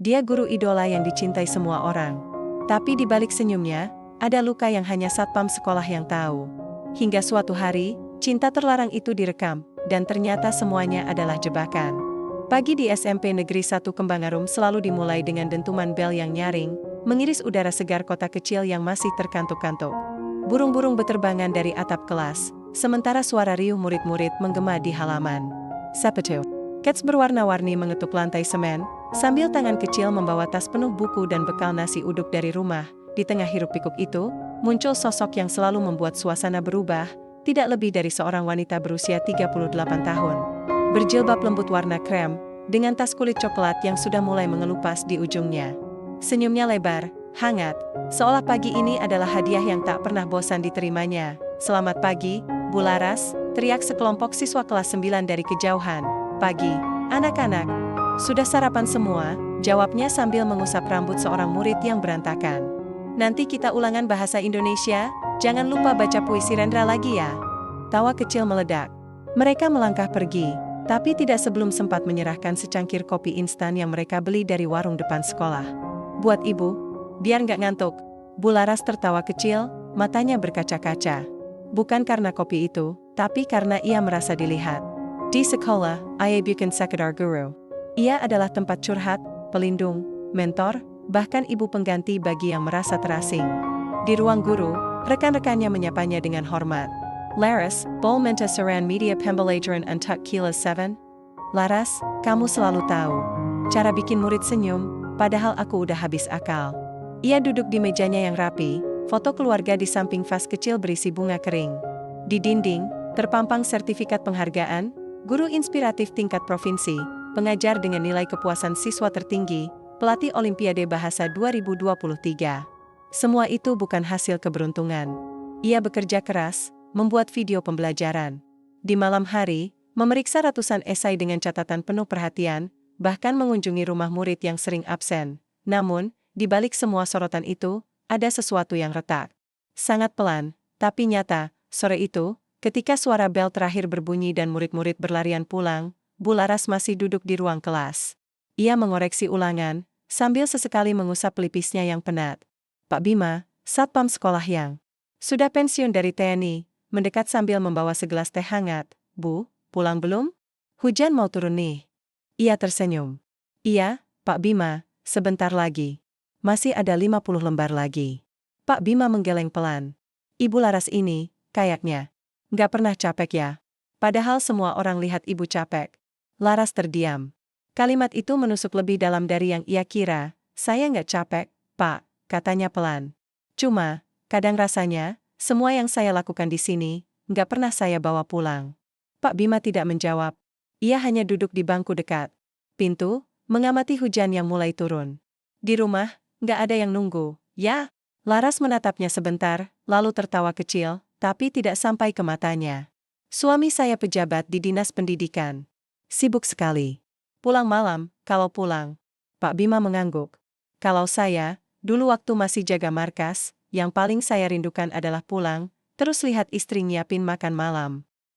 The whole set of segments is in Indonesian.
Dia guru idola yang dicintai semua orang. Tapi di balik senyumnya, ada luka yang hanya satpam sekolah yang tahu. Hingga suatu hari, cinta terlarang itu direkam, dan ternyata semuanya adalah jebakan. Pagi di SMP Negeri 1 Kembangarum selalu dimulai dengan dentuman bel yang nyaring, mengiris udara segar kota kecil yang masih terkantuk-kantuk. Burung-burung beterbangan dari atap kelas, sementara suara riuh murid-murid menggema di halaman. Sapetu. Cats berwarna-warni mengetuk lantai semen, sambil tangan kecil membawa tas penuh buku dan bekal nasi uduk dari rumah. Di tengah hiruk-pikuk itu, muncul sosok yang selalu membuat suasana berubah, tidak lebih dari seorang wanita berusia 38 tahun. Berjilbab lembut warna krem, dengan tas kulit coklat yang sudah mulai mengelupas di ujungnya. Senyumnya lebar, hangat, seolah pagi ini adalah hadiah yang tak pernah bosan diterimanya. "Selamat pagi, Bu Laras," teriak sekelompok siswa kelas 9 dari kejauhan. "Pagi, anak-anak. Sudah sarapan semua?" jawabnya sambil mengusap rambut seorang murid yang berantakan. "Nanti kita ulangan bahasa Indonesia, jangan lupa baca puisi Rendra lagi ya." Tawa kecil meledak. Mereka melangkah pergi, tapi tidak sebelum sempat menyerahkan secangkir kopi instan yang mereka beli dari warung depan sekolah. "Buat ibu, biar nggak ngantuk." Bu Laras tertawa kecil, matanya berkaca-kaca. Bukan karena kopi itu, tapi karena ia merasa dilihat. Di sekolah, ia bukan sekedar guru. Ia adalah tempat curhat, pelindung, mentor, bahkan ibu pengganti bagi yang merasa terasing. Di ruang guru, rekan-rekannya menyapanya dengan hormat. "Laras, bol menta saran media pembelajaran untuk kelas 7? Laras, kamu selalu tahu cara bikin murid senyum, padahal aku udah habis akal." Ia duduk di mejanya yang rapi, foto keluarga di samping vas kecil berisi bunga kering. Di dinding, terpampang sertifikat penghargaan, guru inspiratif tingkat provinsi, pengajar dengan nilai kepuasan siswa tertinggi, pelatih Olimpiade Bahasa 2023. Semua itu bukan hasil keberuntungan. Ia bekerja keras, membuat video pembelajaran. Di malam hari, memeriksa ratusan esai dengan catatan penuh perhatian, bahkan mengunjungi rumah murid yang sering absen. Namun, di balik semua sorotan itu, ada sesuatu yang retak. Sangat pelan, tapi nyata, sore itu, ketika suara bel terakhir berbunyi dan murid-murid berlarian pulang, Bu Laras masih duduk di ruang kelas. Ia mengoreksi ulangan, sambil sesekali mengusap pelipisnya yang penat. Pak Bima, satpam sekolah yang sudah pensiun dari TNI, mendekat sambil membawa segelas teh hangat. "Bu, pulang belum? Hujan mau turun nih." Ia tersenyum. "Iya, Pak Bima, sebentar lagi. Masih ada 50 lembar lagi." Pak Bima menggeleng pelan. Ibu Laras ini, kayaknya, nggak pernah capek ya. Padahal semua orang lihat ibu capek. Laras terdiam. Kalimat itu menusuk lebih dalam dari yang ia kira. "Saya nggak capek, Pak," katanya pelan. "Cuma, kadang rasanya, semua yang saya lakukan di sini, nggak pernah saya bawa pulang." Pak Bima tidak menjawab. Ia hanya duduk di bangku dekat pintu, mengamati hujan yang mulai turun. "Di rumah, nggak ada yang nunggu, ya?" Laras menatapnya sebentar, lalu tertawa kecil, tapi tidak sampai ke matanya. "Suami saya pejabat di Dinas Pendidikan. Sibuk sekali. Pulang malam, kalau pulang." Pak Bima mengangguk. "Kalau saya, dulu waktu masih jaga markas, yang paling saya rindukan adalah pulang, terus lihat istri nyiapin makan malam.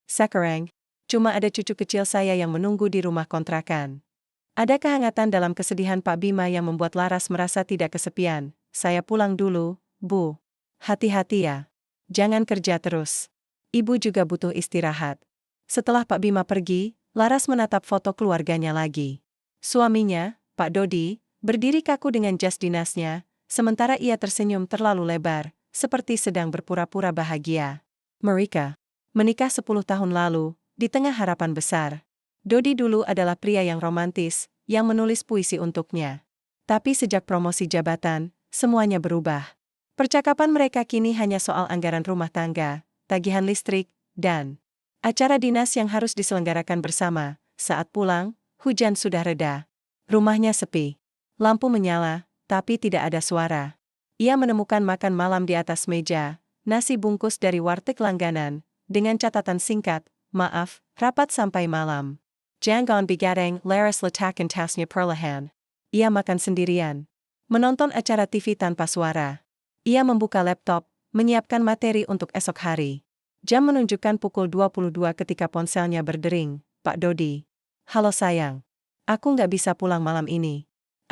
Sekarang, cuma ada cucu kecil saya yang menunggu di rumah kontrakan." Ada kehangatan dalam kesedihan Pak Bima yang membuat Laras merasa tidak kesepian. "Saya pulang dulu, Bu. Hati-hati ya. Jangan kerja terus. Ibu juga butuh istirahat." Setelah Pak Bima pergi, Laras menatap foto keluarganya lagi. Suaminya, Pak Dodi, berdiri kaku dengan jas dinasnya, sementara ia tersenyum terlalu lebar, seperti sedang berpura-pura bahagia. Mereka menikah 10 tahun lalu, di tengah harapan besar. Dodi dulu adalah pria yang romantis, yang menulis puisi untuknya. Tapi sejak promosi jabatan, semuanya berubah. Percakapan mereka kini hanya soal anggaran rumah tangga, tagihan listrik, dan acara dinas yang harus diselenggarakan bersama. Saat pulang, hujan sudah reda. Rumahnya sepi. Lampu menyala, tapi tidak ada suara. Ia menemukan makan malam di atas meja, nasi bungkus dari warteg langganan, dengan catatan singkat, "Maaf, rapat sampai malam. Jangan bigadang, Laras letakkan tasnya perlahan." Ia makan sendirian. Menonton acara TV tanpa suara. Ia membuka laptop, menyiapkan materi untuk esok hari. Jam menunjukkan pukul 22 ketika ponselnya berdering. "Pak Dodi." "Halo sayang. Aku nggak bisa pulang malam ini.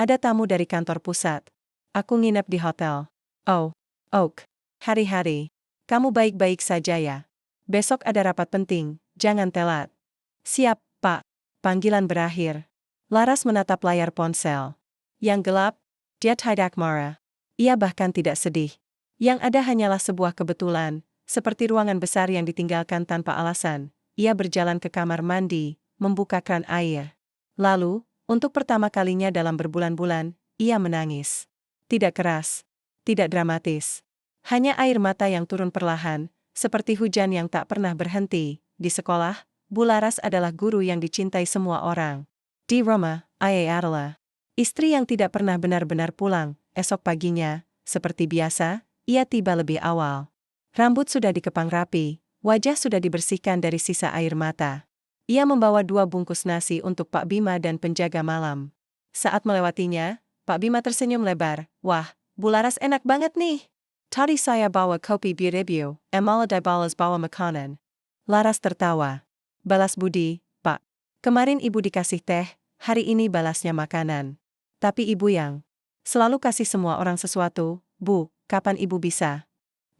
Ada tamu dari kantor pusat. Aku nginep di hotel. Oh, Oak. Hari-hari. Kamu baik-baik saja ya? Besok ada rapat penting, jangan telat. Siap, Pak. Panggilan berakhir. Laras menatap layar ponsel. Yang gelap, dia tidak marah. Ia bahkan tidak sedih. Yang ada hanyalah sebuah kebetulan, seperti ruangan besar yang ditinggalkan tanpa alasan. Ia berjalan ke kamar mandi, membuka kran air. Lalu, untuk pertama kalinya dalam berbulan-bulan, ia menangis. Tidak keras, tidak dramatis. Hanya air mata yang turun perlahan, seperti hujan yang tak pernah berhenti. Di sekolah, Bu Laras adalah guru yang dicintai semua orang. Di rumah, Ayah adalah istri yang tidak pernah benar-benar pulang. Esok paginya, seperti biasa, ia tiba lebih awal. Rambut sudah dikepang rapi, wajah sudah dibersihkan dari sisa air mata. Ia membawa 2 bungkus nasi untuk Pak Bima dan penjaga malam. Saat melewatinya, Pak Bima tersenyum lebar. Wah, Bu Laras enak banget nih. Tadi saya bawa kopi birebio, malah balas bawa makanan. Laras tertawa. Balas budi, Pak. Kemarin ibu dikasih teh, hari ini balasnya makanan. Tapi ibu yang selalu kasih semua orang sesuatu, Bu, kapan ibu bisa?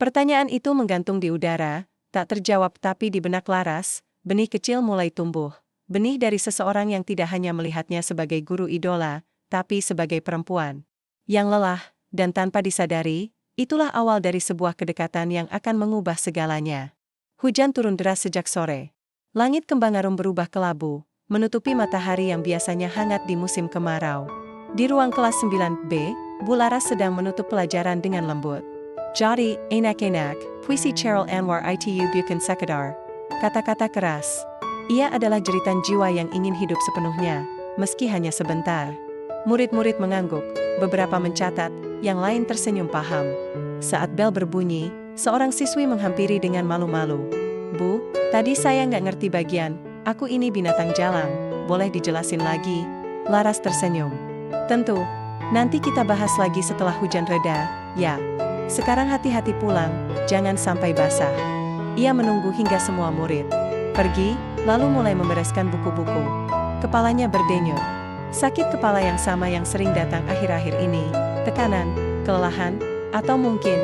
Pertanyaan itu menggantung di udara, tak terjawab tapi di benak Laras, benih kecil mulai tumbuh. Benih dari seseorang yang tidak hanya melihatnya sebagai guru idola, tapi sebagai perempuan yang lelah, dan tanpa disadari, itulah awal dari sebuah kedekatan yang akan mengubah segalanya. Hujan turun deras sejak sore. Langit Kembangarum berubah kelabu, menutupi matahari yang biasanya hangat di musim kemarau. Di ruang kelas 9B, Bu Laras sedang menutup pelajaran dengan lembut. Jadi, enak-enak, puisi Cheryl Anwar itu bukan sekadar kata-kata keras. Ia adalah jeritan jiwa yang ingin hidup sepenuhnya, meski hanya sebentar. Murid-murid mengangguk, beberapa mencatat, yang lain tersenyum paham. Saat bel berbunyi, seorang siswi menghampiri dengan malu-malu. Bu, tadi saya nggak ngerti bagian, aku ini binatang jalang, boleh dijelasin lagi? Laras tersenyum. Tentu, nanti kita bahas lagi setelah hujan reda, ya. Sekarang hati-hati pulang, jangan sampai basah. Ia menunggu hingga semua murid pergi, lalu mulai membereskan buku-buku. Kepalanya berdenyut. Sakit kepala yang sama yang sering datang akhir-akhir ini, tekanan, kelelahan, atau mungkin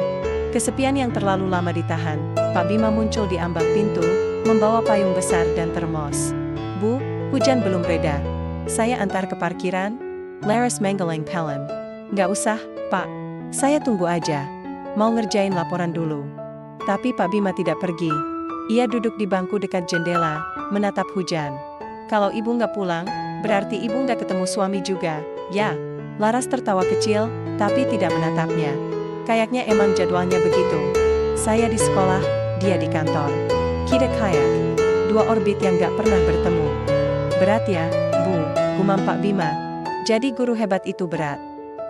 kesepian yang terlalu lama ditahan. Pak Bima muncul di ambang pintu, membawa payung besar dan termos. Bu, hujan belum reda. Saya antar ke parkiran. Laras menggeleng pelan. Nggak usah, Pak. Saya tunggu aja. Mau ngerjain laporan dulu. Tapi Pak Bima tidak pergi. Ia duduk di bangku dekat jendela, menatap hujan. Kalau ibu nggak pulang, berarti ibu nggak ketemu suami juga, ya? Laras tertawa kecil, tapi tidak menatapnya. Kayaknya emang jadwalnya begitu. Saya di sekolah, dia di kantor. Kita kayak 2 orbit yang nggak pernah bertemu. Berat ya, Bu, gumam Pak Bima. Jadi guru hebat itu berat.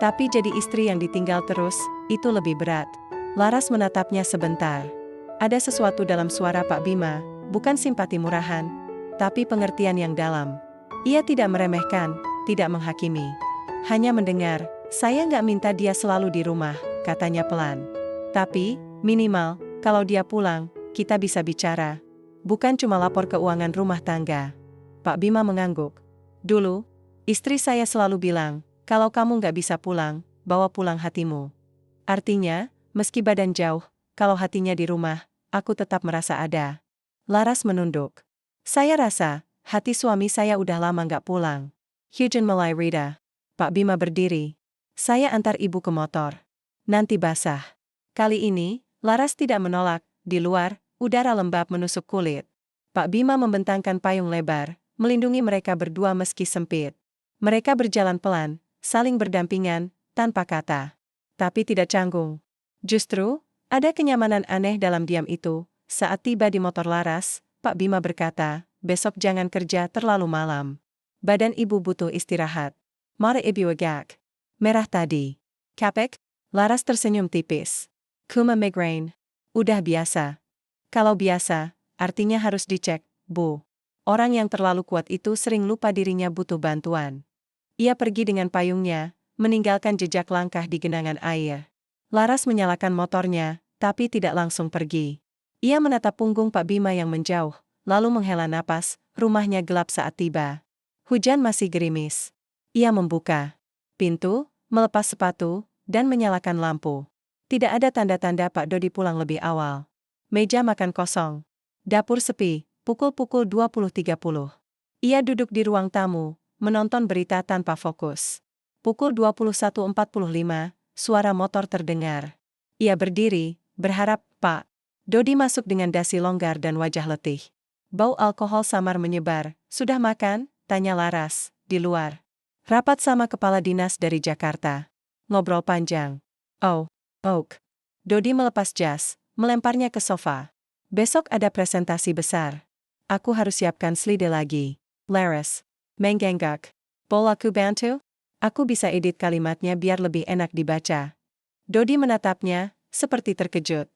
Tapi jadi istri yang ditinggal terus, itu lebih berat. Laras menatapnya sebentar. Ada sesuatu dalam suara Pak Bima, bukan simpati murahan, tapi pengertian yang dalam. Ia tidak meremehkan, tidak menghakimi. Hanya mendengar, saya nggak minta dia selalu di rumah, katanya pelan. Tapi, minimal, kalau dia pulang, kita bisa bicara. Bukan cuma lapor keuangan rumah tangga. Pak Bima mengangguk. Dulu, istri saya selalu bilang, kalau kamu nggak bisa pulang, bawa pulang hatimu. Artinya, meski badan jauh, kalau hatinya di rumah, aku tetap merasa ada. Laras menunduk. Saya rasa, hati suami saya udah lama nggak pulang. Hujan mulai reda. Pak Bima berdiri. Saya antar ibu ke motor. Nanti basah. Kali ini, Laras tidak menolak. Di luar, udara lembab menusuk kulit. Pak Bima membentangkan payung lebar, melindungi mereka berdua meski sempit. Mereka berjalan pelan, saling berdampingan, tanpa kata. Tapi tidak canggung. Justru, ada kenyamanan aneh dalam diam itu. Saat tiba di motor Laras, Pak Bima berkata, besok jangan kerja terlalu malam. Badan ibu butuh istirahat. Mata ibu agak merah tadi. Capek? Laras tersenyum tipis. Cuma migraine. Udah biasa. Kalau biasa, artinya harus dicek, Bu. Orang yang terlalu kuat itu sering lupa dirinya butuh bantuan. Ia pergi dengan payungnya, meninggalkan jejak langkah di genangan air. Laras menyalakan motornya, tapi tidak langsung pergi. Ia menatap punggung Pak Bima yang menjauh, lalu menghela napas. Rumahnya gelap saat tiba. Hujan masih gerimis. Ia membuka pintu, melepas sepatu, dan menyalakan lampu. Tidak ada tanda-tanda Pak Dodi pulang lebih awal. Meja makan kosong. Dapur sepi, pukul-pukul 20.30. Ia duduk di ruang tamu, menonton berita tanpa fokus. Pukul 21.45, suara motor terdengar. Ia berdiri, berharap Pak Dodi masuk dengan dasi longgar dan wajah letih. Bau alkohol samar menyebar. Sudah makan? Tanya Laras, di luar. Rapat sama kepala dinas dari Jakarta. Ngobrol panjang. Oh, Oak. Dodi melepas jas, melemparnya ke sofa. Besok ada presentasi besar. Aku harus siapkan slide lagi. Laras. Menggengak. Boleh aku bantu? Aku bisa edit kalimatnya biar lebih enak dibaca. Dodi menatapnya, seperti terkejut.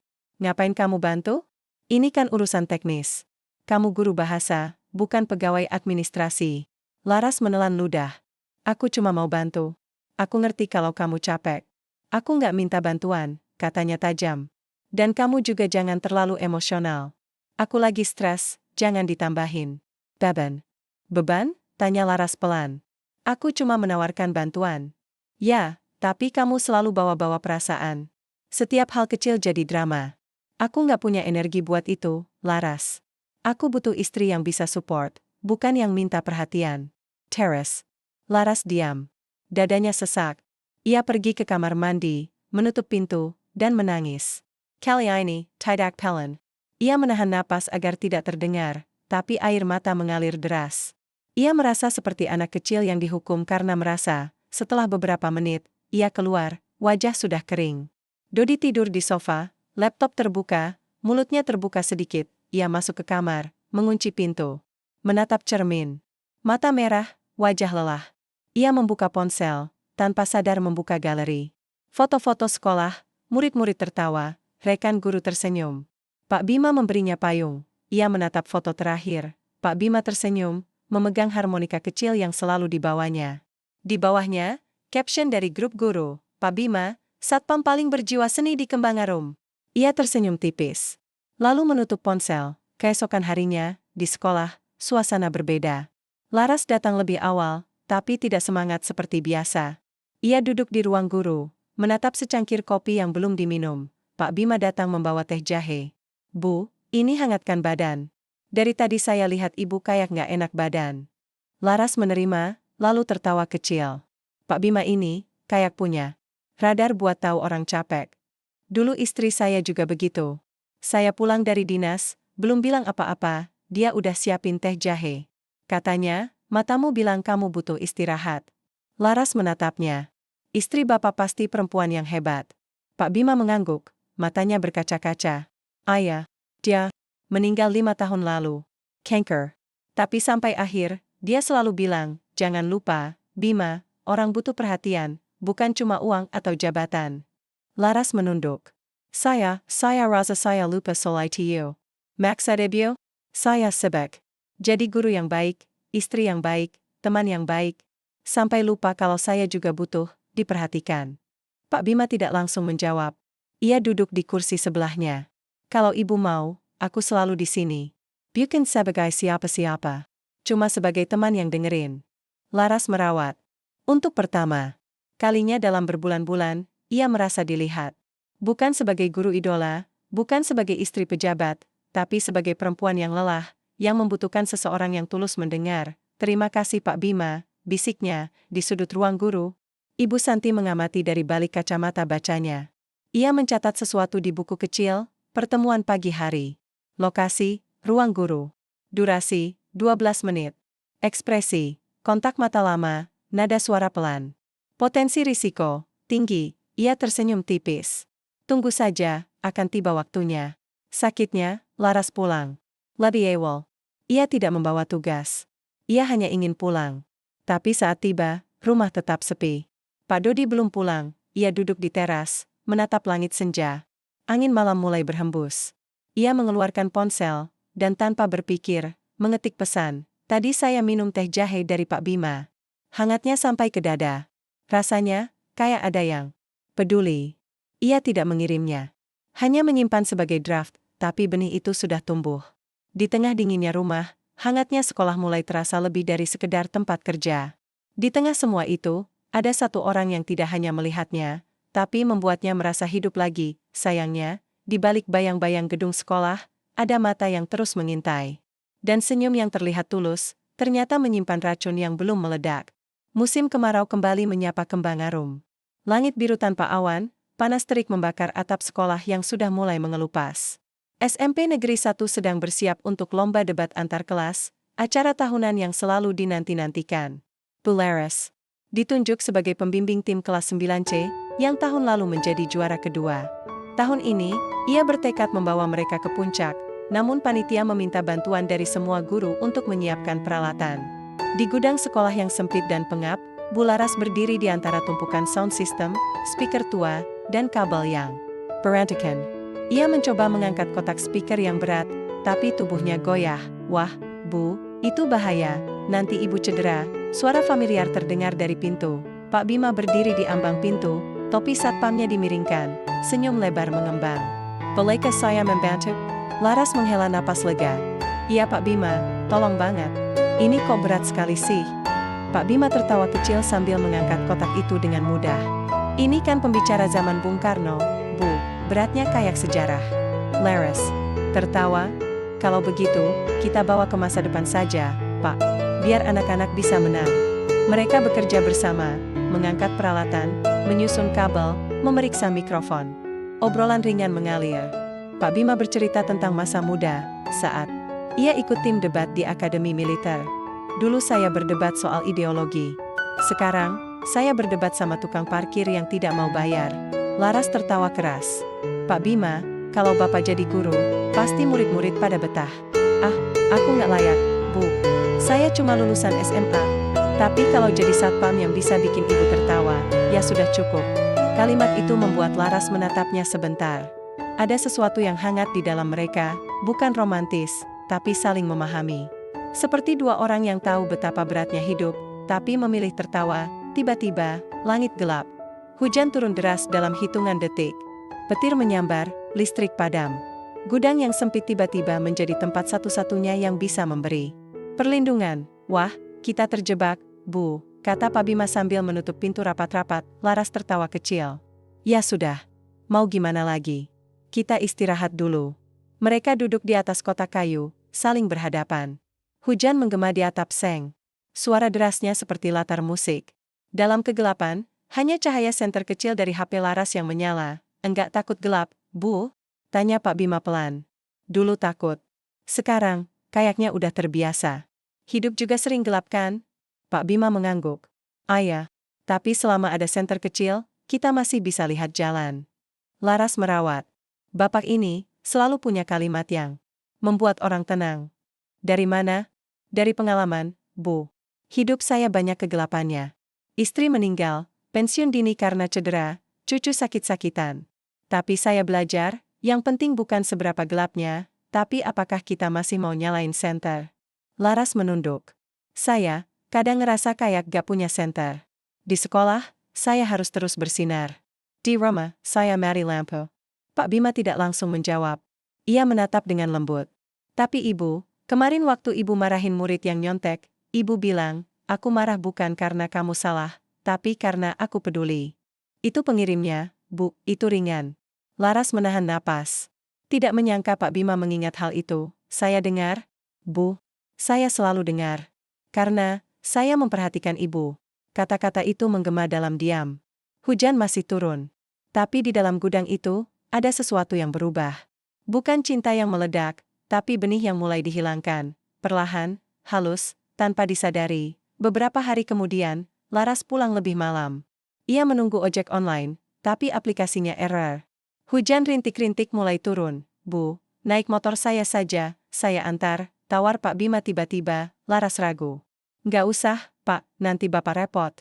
Ngapain kamu bantu? Ini kan urusan teknis. Kamu guru bahasa, bukan pegawai administrasi. Laras menelan ludah. Aku cuma mau bantu. Aku ngerti kalau kamu capek. Aku nggak minta bantuan, katanya tajam. Dan kamu juga jangan terlalu emosional. Aku lagi stres, jangan ditambahin. Beban. Beban? Tanya Laras pelan. Aku cuma menawarkan bantuan. Ya, tapi kamu selalu bawa-bawa perasaan. Setiap hal kecil jadi drama. Aku nggak punya energi buat itu, Laras. Aku butuh istri yang bisa support, bukan yang minta perhatian. Teres. Laras diam. Dadanya sesak. Ia pergi ke kamar mandi, menutup pintu, dan menangis. Kali ini, tidak pelan. Ia menahan napas agar tidak terdengar, tapi air mata mengalir deras. Ia merasa seperti anak kecil yang dihukum karena merasa, setelah beberapa menit, ia keluar, wajah sudah kering. Dodi tidur di sofa, laptop terbuka, mulutnya terbuka sedikit. Ia masuk ke kamar, mengunci pintu. Menatap cermin. Mata merah, wajah lelah. Ia membuka ponsel, tanpa sadar membuka galeri. Foto-foto sekolah, murid-murid tertawa, rekan guru tersenyum. Pak Bima memberinya payung. Ia menatap foto terakhir. Pak Bima tersenyum, memegang harmonika kecil yang selalu dibawanya. Di bawahnya, caption dari grup guru, Pak Bima, satpam paling berjiwa seni di Kembangarum. Ia tersenyum tipis. Lalu menutup ponsel. Keesokan harinya, di sekolah, suasana berbeda. Laras datang lebih awal, tapi tidak semangat seperti biasa. Ia duduk di ruang guru, menatap secangkir kopi yang belum diminum. Pak Bima datang membawa teh jahe. Bu, ini hangatkan badan. Dari tadi saya lihat ibu kayak nggak enak badan. Laras menerima, lalu tertawa kecil. Pak Bima ini, kayak punya radar buat tahu orang capek. Dulu istri saya juga begitu. Saya pulang dari dinas, belum bilang apa-apa, dia udah siapin teh jahe. Katanya, matamu bilang kamu butuh istirahat. Laras menatapnya. Istri bapak pasti perempuan yang hebat. Pak Bima mengangguk, matanya berkaca-kaca. Ayah, dia meninggal 5 tahun lalu. Kanker. Tapi sampai akhir, dia selalu bilang, jangan lupa, Bima, orang butuh perhatian, bukan cuma uang atau jabatan. Laras menunduk. Saya rasa saya lupa soal itu. Maksudnya, saya sibuk. Jadi guru yang baik, istri yang baik, teman yang baik. Sampai lupa kalau saya juga butuh diperhatikan. Pak Bima tidak langsung menjawab. Ia duduk di kursi sebelahnya. Kalau ibu mau, aku selalu di sini. Bukan sebagai siapa-siapa. Cuma sebagai teman yang dengerin. Laras merawat. Untuk pertama kalinya dalam berbulan-bulan, ia merasa dilihat. Bukan sebagai guru idola, bukan sebagai istri pejabat, tapi sebagai perempuan yang lelah, yang membutuhkan seseorang yang tulus mendengar. Terima kasih Pak Bima, bisiknya, di sudut ruang guru. Ibu Santi mengamati dari balik kacamata bacanya. Ia mencatat sesuatu di buku kecil, pertemuan pagi hari. Lokasi, ruang guru. Durasi, 12 menit. Ekspresi, kontak mata lama, nada suara pelan. Potensi risiko, tinggi, ia tersenyum tipis. Tunggu saja, akan tiba waktunya. Sakitnya, Laras pulang. Lebih awal. Ia tidak membawa tugas. Ia hanya ingin pulang. Tapi saat tiba, rumah tetap sepi. Pak Dodi belum pulang, ia duduk di teras, menatap langit senja. Angin malam mulai berhembus. Ia mengeluarkan ponsel, dan tanpa berpikir, mengetik pesan. Tadi saya minum teh jahe dari Pak Bima. Hangatnya sampai ke dada. Rasanya, kayak ada yang peduli. Ia tidak mengirimnya. Hanya menyimpan sebagai draft, tapi benih itu sudah tumbuh. Di tengah dinginnya rumah, hangatnya sekolah mulai terasa lebih dari sekedar tempat kerja. Di tengah semua itu, Ada satu orang yang tidak hanya melihatnya, tapi membuatnya merasa hidup lagi. Sayangnya, di balik bayang-bayang gedung sekolah, ada mata yang terus mengintai. Dan senyum yang terlihat tulus, ternyata menyimpan racun yang belum meledak. Musim kemarau kembali menyapa Kembang Arum. Langit biru tanpa awan, panas terik membakar atap sekolah yang sudah mulai mengelupas. SMP Negeri 1 sedang bersiap untuk lomba debat antar kelas, acara tahunan yang selalu dinanti-nantikan. Bu Laras ditunjuk sebagai pembimbing tim kelas 9C, yang tahun lalu menjadi juara kedua. Tahun ini, ia bertekad membawa mereka ke puncak, namun panitia meminta bantuan dari semua guru untuk menyiapkan peralatan. Di gudang sekolah yang sempit dan pengap, Bu Laras berdiri di antara tumpukan sound system, speaker tua, dan kabel yang berantakan. Ia mencoba mengangkat kotak speaker yang berat, tapi tubuhnya goyah. Wah, Bu, itu bahaya, nanti ibu cedera. Suara familiar terdengar dari pintu. Pak Bima berdiri di ambang pintu, topi satpamnya dimiringkan, senyum lebar mengembang. Bolehkah saya membantu? Laras menghela napas lega. Iya Pak Bima, tolong banget. Ini kok berat sekali sih. Pak Bima tertawa kecil sambil mengangkat kotak itu dengan mudah. Ini kan pembicara zaman Bung Karno, Bu. Beratnya kayak sejarah. Laras tertawa. Kalau begitu, kita bawa ke masa depan saja, Pak. Biar anak-anak bisa menang. Mereka bekerja bersama, mengangkat peralatan, menyusun kabel, memeriksa mikrofon. Obrolan ringan mengalir. Pak Bima bercerita tentang masa muda, saat ia ikut tim debat di Akademi Militer. Dulu saya berdebat soal ideologi. Sekarang, saya berdebat sama tukang parkir yang tidak mau bayar. Laras tertawa keras. Pak Bima, kalau Bapak jadi guru, pasti murid-murid pada betah. Ah, aku nggak layak, Bu. Saya cuma lulusan SMA. Tapi kalau jadi satpam yang bisa bikin ibu tertawa, ya sudah cukup. Kalimat itu membuat Laras menatapnya sebentar. Ada sesuatu yang hangat di dalam mereka, bukan romantis, tapi saling memahami. Seperti dua orang yang tahu betapa beratnya hidup, tapi memilih tertawa. Tiba-tiba, langit gelap. Hujan turun deras dalam hitungan detik. Petir menyambar, listrik padam. Gudang yang sempit tiba-tiba menjadi tempat satu-satunya yang bisa memberi perlindungan. Wah, kita terjebak, Bu, kata Pak Bima sambil menutup pintu rapat-rapat. Laras tertawa kecil. Ya sudah, mau gimana lagi? Kita istirahat dulu. Mereka duduk di atas kotak kayu, saling berhadapan. Hujan menggema di atap seng. Suara derasnya seperti latar musik. Dalam kegelapan, hanya cahaya senter kecil dari HP Laras yang menyala. Enggak takut gelap, Bu? Tanya Pak Bima pelan. Dulu takut. Sekarang, kayaknya udah terbiasa. Hidup juga sering gelap kan? Pak Bima mengangguk. Ayah, tapi selama ada senter kecil, kita masih bisa lihat jalan. Laras merawat. Bapak ini selalu punya kalimat yang membuat orang tenang. Dari mana? Dari pengalaman, Bu. Hidup saya banyak kegelapannya. Istri meninggal, pensiun dini karena cedera, cucu sakit-sakitan. Tapi saya belajar, yang penting bukan seberapa gelapnya, tapi apakah kita masih mau nyalain senter. Laras menunduk. Saya kadang ngerasa kayak gak punya senter. Di sekolah, saya harus terus bersinar. Di rumah, saya mati lampu. Pak Bima tidak langsung menjawab. Ia menatap dengan lembut. Tapi ibu, kemarin waktu ibu marahin murid yang nyontek, ibu bilang, aku marah bukan karena kamu salah, tapi karena aku peduli. Itu pengirimnya, Bu, itu ringan. Laras menahan napas. Tidak menyangka Pak Bima mengingat hal itu. Saya dengar, Bu. Saya selalu dengar. Karena, saya memperhatikan ibu. Kata-kata itu menggema dalam diam. Hujan masih turun. Tapi di dalam gudang itu, ada sesuatu yang berubah. Bukan cinta yang meledak, tapi benih yang mulai dihilangkan. Perlahan, halus, tanpa disadari. Beberapa hari kemudian, Laras pulang lebih malam. Ia menunggu ojek online, tapi aplikasinya error. Hujan rintik-rintik mulai turun. Bu, naik motor saya saja, saya antar, tawar Pak Bima tiba-tiba. Laras ragu. Nggak usah, Pak, nanti Bapak repot.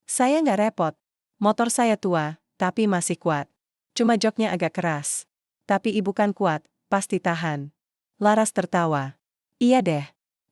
Saya nggak repot. Motor saya tua, tapi masih kuat. Cuma joknya agak keras. Tapi ibu kan kuat, pasti tahan. Laras tertawa. Iya deh.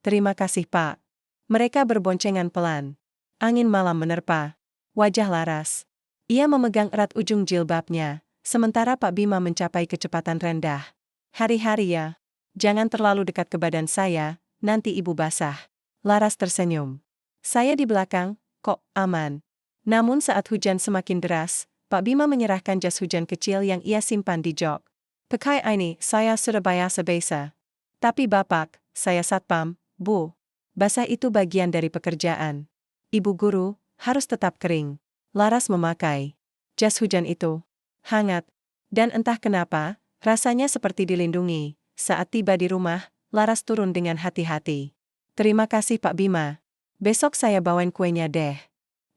Terima kasih Pak. Mereka berboncengan pelan. Angin malam menerpa wajah Laras. Ia memegang erat ujung jilbabnya, sementara Pak Bima mencapai kecepatan rendah. Hari-hari ya. Jangan terlalu dekat ke badan saya, nanti ibu basah. Laras tersenyum. Saya di belakang, kok aman. Namun saat hujan semakin deras, Pak Bima menyerahkan jas hujan kecil yang ia simpan di jok. "Pakai ini, saya sudah biasa-biasa. Tapi Bapak, saya satpam, Bu. Basah itu bagian dari pekerjaan. Ibu guru, harus tetap kering." Laras memakai jas hujan itu. Hangat. Dan entah kenapa, rasanya seperti dilindungi. Saat tiba di rumah, Laras turun dengan hati-hati. "Terima kasih Pak Bima. Besok saya bawain kuenya deh."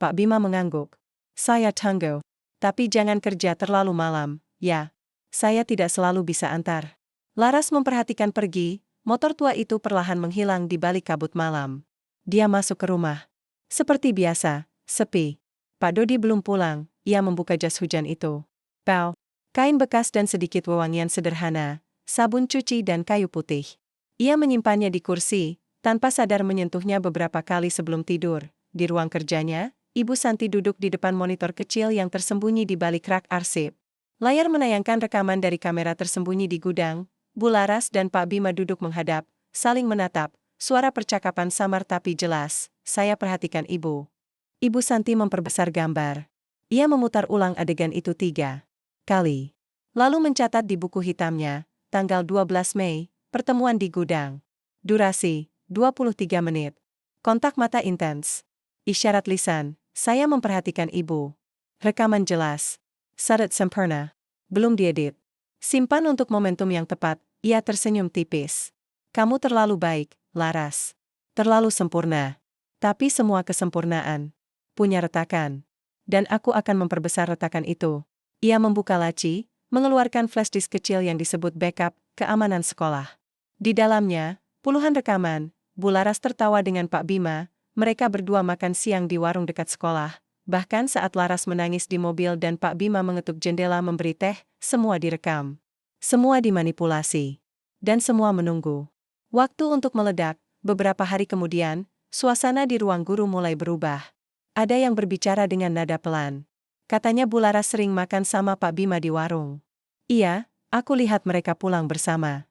Pak Bima mengangguk. "Saya tunggu. Tapi jangan kerja terlalu malam, ya. Saya tidak selalu bisa antar." Laras memperhatikan pergi, motor tua itu perlahan menghilang di balik kabut malam. Dia masuk ke rumah. Seperti biasa, sepi. Pak Dodi belum pulang, ia membuka jas hujan itu. Pau, kain bekas dan sedikit wewangian sederhana, sabun cuci dan kayu putih. Ia menyimpannya di kursi, tanpa sadar menyentuhnya beberapa kali sebelum tidur. Di ruang kerjanya, Ibu Santi duduk di depan monitor kecil yang tersembunyi di balik rak arsip. Layar menayangkan rekaman dari kamera tersembunyi di gudang. Bu Laras dan Pak Bima duduk menghadap, saling menatap, suara percakapan samar tapi jelas. "Saya perhatikan Ibu." Ibu Santi memperbesar gambar. Ia memutar ulang adegan itu 3 kali. Lalu mencatat di buku hitamnya, tanggal 12 Mei, pertemuan di gudang. Durasi, 23 menit. Kontak mata intens. Isyarat lisan, "Saya memperhatikan Ibu." Rekaman jelas. Syarat sempurna. Belum diedit. Simpan untuk momentum yang tepat, ia tersenyum tipis. "Kamu terlalu baik, Laras. Terlalu sempurna. Tapi semua kesempurnaan punya retakan. Dan aku akan memperbesar retakan itu." Ia membuka laci, mengeluarkan flash disk kecil yang disebut backup keamanan sekolah. Di dalamnya, puluhan rekaman. Bu Laras tertawa dengan Pak Bima, mereka berdua makan siang di warung dekat sekolah. Bahkan saat Laras menangis di mobil dan Pak Bima mengetuk jendela memberi teh, semua direkam. Semua dimanipulasi. Dan semua menunggu waktu untuk meledak. Beberapa hari kemudian, suasana di ruang guru mulai berubah. Ada yang berbicara dengan nada pelan. Katanya Bu Laras sering makan sama Pak Bima di warung. "Iya, aku lihat mereka pulang bersama."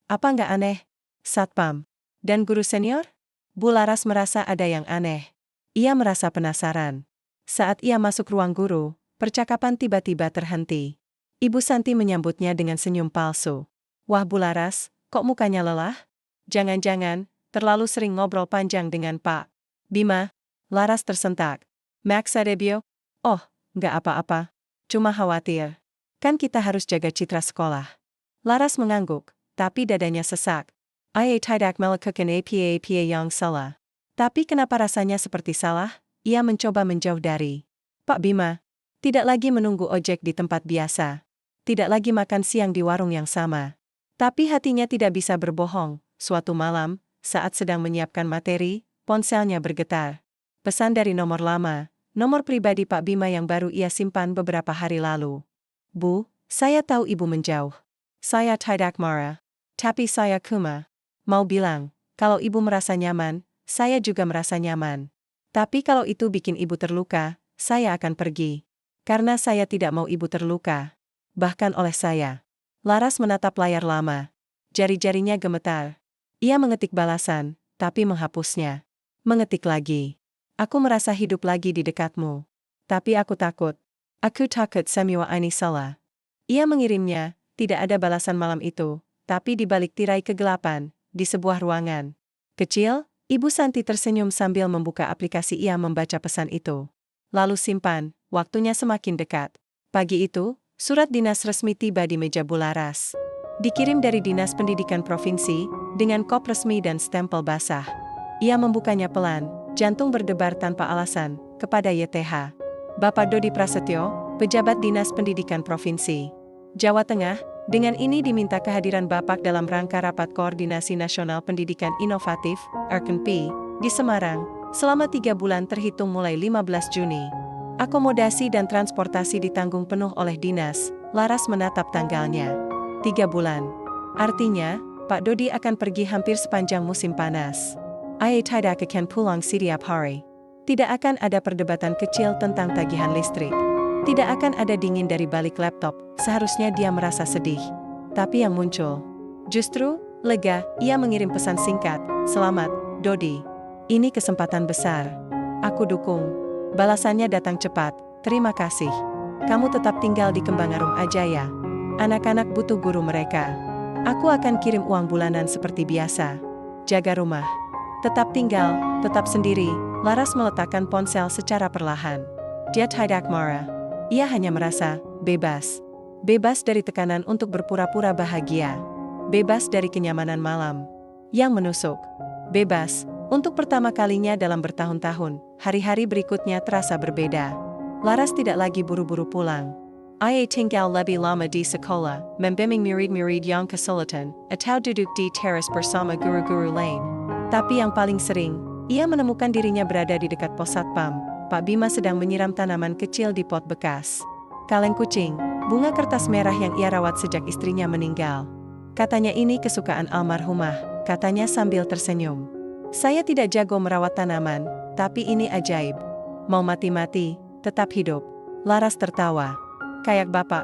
"Apa nggak aneh? Satpam dan guru senior?" Bu Laras merasa ada yang aneh. Ia merasa penasaran. Saat ia masuk ruang guru, percakapan tiba-tiba terhenti. Ibu Santi menyambutnya dengan senyum palsu. "Wah Bu Laras, kok mukanya lelah? Jangan-jangan terlalu sering ngobrol panjang dengan Pak Bima?" Laras tersentak. "Max Adebio? Oh, nggak apa-apa. Cuma khawatir. Kan kita harus jaga citra sekolah." Laras mengangguk, tapi dadanya sesak. "Ia tidak melakukan apa-apa yang salah." Tapi kenapa rasanya seperti salah? Ia mencoba menjauh dari Pak Bima. Tidak lagi menunggu ojek di tempat biasa. Tidak lagi makan siang di warung yang sama. Tapi hatinya tidak bisa berbohong. Suatu malam, saat sedang menyiapkan materi, ponselnya bergetar. Pesan dari nomor lama, nomor pribadi Pak Bima yang baru ia simpan beberapa hari lalu. "Bu, saya tahu Ibu menjauh. Saya tidak marah. Tapi saya cuma mau bilang, kalau Ibu merasa nyaman, saya juga merasa nyaman. Tapi kalau itu bikin Ibu terluka, saya akan pergi. Karena saya tidak mau Ibu terluka. Bahkan oleh saya." Laras menatap layar lama. Jari-jarinya gemetar. Ia mengetik balasan, tapi menghapusnya. Mengetik lagi. "Aku merasa hidup lagi di dekatmu. Tapi aku takut. Aku takut semua ini salah." Ia mengirimnya, tidak ada balasan malam itu, tapi di balik tirai kegelapan, di sebuah ruangan kecil, Ibu Santi tersenyum sambil membuka aplikasi. Ia membaca pesan itu. Lalu simpan, waktunya semakin dekat. Pagi itu, surat dinas resmi tiba di meja Bu Laras. Dikirim dari Dinas Pendidikan Provinsi, dengan kop resmi dan stempel basah. Ia membukanya pelan, jantung berdebar tanpa alasan, kepada YTH. Bapak Dodi Prasetyo, Pejabat Dinas Pendidikan Provinsi Jawa Tengah, dengan ini diminta kehadiran Bapak dalam rangka Rapat Koordinasi Nasional Pendidikan Inovatif, RKNP, di Semarang, selama 3 bulan terhitung mulai 15 Juni. Akomodasi dan transportasi ditanggung penuh oleh dinas. Laras menatap tanggalnya. 3 bulan. Artinya, Pak Dodi akan pergi hampir sepanjang musim panas. Ia tidak akan pulang setiap hari. Tidak akan ada perdebatan kecil tentang tagihan listrik. Tidak akan ada dingin dari balik laptop, seharusnya dia merasa sedih. Tapi yang muncul, justru, lega. Ia mengirim pesan singkat, "Selamat, Dodi. Ini kesempatan besar. Aku dukung." Balasannya datang cepat, terima kasih. Kamu tetap tinggal di Kembangarum aja ya. Anak-anak butuh guru mereka. Aku akan kirim uang bulanan seperti biasa. Jaga rumah. Tetap tinggal, tetap sendiri. Laras meletakkan ponsel secara perlahan. Dia tidak marah. Ia hanya merasa bebas. Bebas dari tekanan untuk berpura-pura bahagia. Bebas dari kenyamanan malam yang menusuk. Bebas, untuk pertama kalinya dalam bertahun-tahun, hari-hari berikutnya terasa berbeda. Laras tidak lagi buru-buru pulang. Ia tinggal lebih lama di sekolah, membimbing murid-murid yang kesulitan, atau duduk di teras bersama guru-guru lain. Tapi yang paling sering, ia menemukan dirinya berada di dekat pos satpam. Pak Bima sedang menyiram tanaman kecil di pot bekas. Kaleng kucing, bunga kertas merah yang ia rawat sejak istrinya meninggal. Katanya ini kesukaan almarhumah, katanya sambil tersenyum. Saya tidak jago merawat tanaman, tapi ini ajaib. Mau mati-mati, tetap hidup. Laras tertawa. Kayak bapak,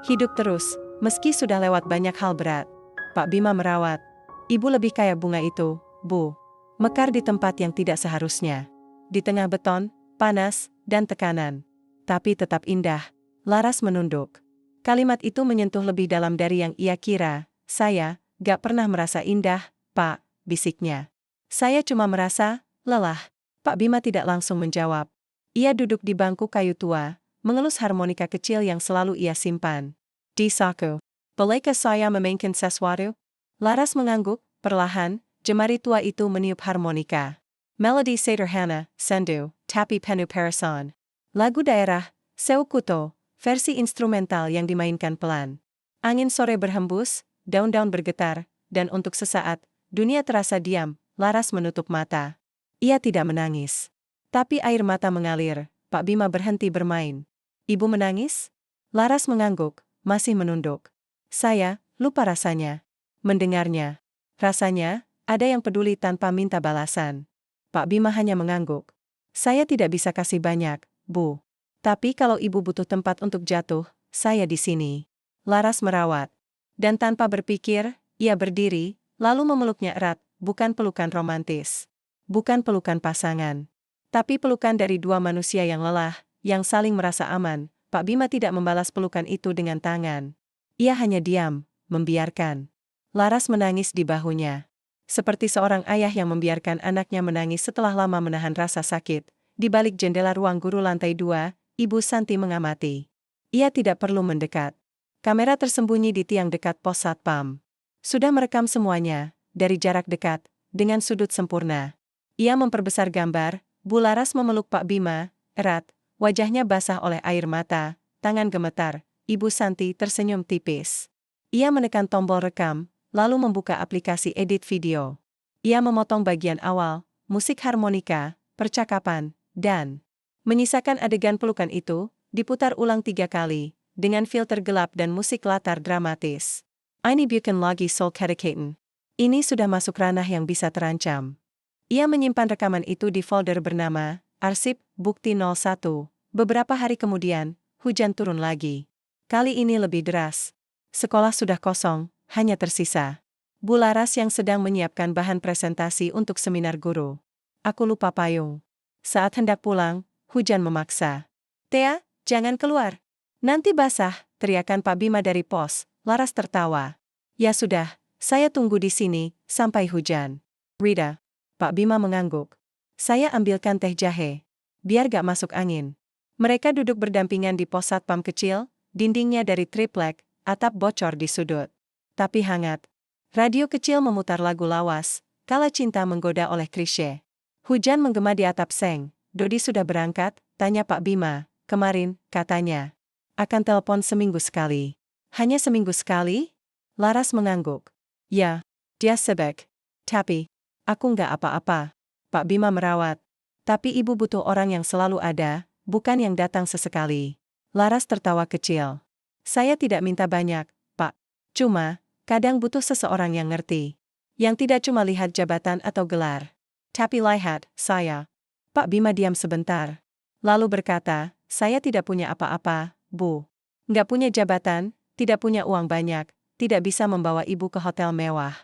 hidup terus, meski sudah lewat banyak hal berat. Pak Bima merawat. Ibu lebih kayak bunga itu, Bu. Mekar di tempat yang tidak seharusnya. Di tengah beton, panas, dan tekanan. Tapi tetap indah. Laras menunduk. Kalimat itu menyentuh lebih dalam dari yang ia kira. Saya, gak pernah merasa indah, Pak, bisiknya. Saya cuma merasa lelah. Pak Bima tidak langsung menjawab. Ia duduk di bangku kayu tua, mengelus harmonika kecil yang selalu ia simpan. Di saku. Bolehkah saya memainkan sesuatu? Laras mengangguk, perlahan, jemari tua itu meniup harmonika. Melodi sederhana, sendu, tapi penuh perasaan. Lagu daerah, Seukuto, versi instrumental yang dimainkan pelan. Angin sore berhembus, daun-daun bergetar, dan untuk sesaat, dunia terasa diam. Laras menutup mata. Ia tidak menangis. Tapi air mata mengalir. Pak Bima berhenti bermain. Ibu menangis? Laras mengangguk, masih menunduk. Saya lupa rasanya. Mendengarnya. Rasanya, ada yang peduli tanpa minta balasan. Pak Bima hanya mengangguk. Saya tidak bisa kasih banyak, Bu. Tapi kalau ibu butuh tempat untuk jatuh, saya di sini. Laras merawat. Dan tanpa berpikir, ia berdiri, lalu memeluknya erat, bukan pelukan romantis. Bukan pelukan pasangan. Tapi pelukan dari dua manusia yang lelah, yang saling merasa aman. Pak Bima tidak membalas pelukan itu dengan tangan. Ia hanya diam, membiarkan. Laras menangis di bahunya. Seperti seorang ayah yang membiarkan anaknya menangis setelah lama menahan rasa sakit. Di balik jendela ruang guru lantai 2, Ibu Santi mengamati. Ia tidak perlu mendekat. Kamera tersembunyi di tiang dekat pos satpam. Sudah merekam semuanya, dari jarak dekat, dengan sudut sempurna. Ia memperbesar gambar, Bu Laras memeluk Pak Bima, erat, wajahnya basah oleh air mata, tangan gemetar, Ibu Santi tersenyum tipis. Ia menekan tombol rekam, lalu membuka aplikasi edit video. Ia memotong bagian awal, musik harmonika, percakapan, dan menyisakan adegan pelukan itu, diputar ulang 3 kali, dengan filter gelap dan musik latar dramatis. Ini bukan lagi soul kedekatan. Ini sudah masuk ranah yang bisa terancam. Ia menyimpan rekaman itu di folder bernama Arsip Bukti 01. Beberapa hari kemudian, hujan turun lagi. Kali ini lebih deras. Sekolah sudah kosong, hanya tersisa Bu Laras yang sedang menyiapkan bahan presentasi untuk seminar guru. Aku lupa payung. Saat hendak pulang, hujan memaksa. Tea, jangan keluar. Nanti basah, teriakan Pak Bima dari pos. Laras tertawa. Ya sudah, saya tunggu di sini, sampai hujan. Rida. Pak Bima mengangguk. Saya ambilkan teh jahe. Biar gak masuk angin. Mereka duduk berdampingan di pos satpam kecil, dindingnya dari triplek, atap bocor di sudut. Tapi hangat. Radio kecil memutar lagu lawas, Kala Cinta Menggoda oleh Chrisye. Hujan menggema di atap seng. Dodi sudah berangkat, tanya Pak Bima. Kemarin, katanya. Akan telepon seminggu sekali. Hanya seminggu sekali? Laras mengangguk. Ya, dia sebek. Tapi, aku nggak apa-apa. Pak Bima merawat. Tapi ibu butuh orang yang selalu ada, bukan yang datang sesekali. Laras tertawa kecil. Saya tidak minta banyak, Pak. Cuma, kadang butuh seseorang yang ngerti. Yang tidak cuma lihat jabatan atau gelar. Tapi lihat, saya. Pak Bima diam sebentar. Lalu berkata, saya tidak punya apa-apa, Bu. Nggak punya jabatan, tidak punya uang banyak, tidak bisa membawa ibu ke hotel mewah.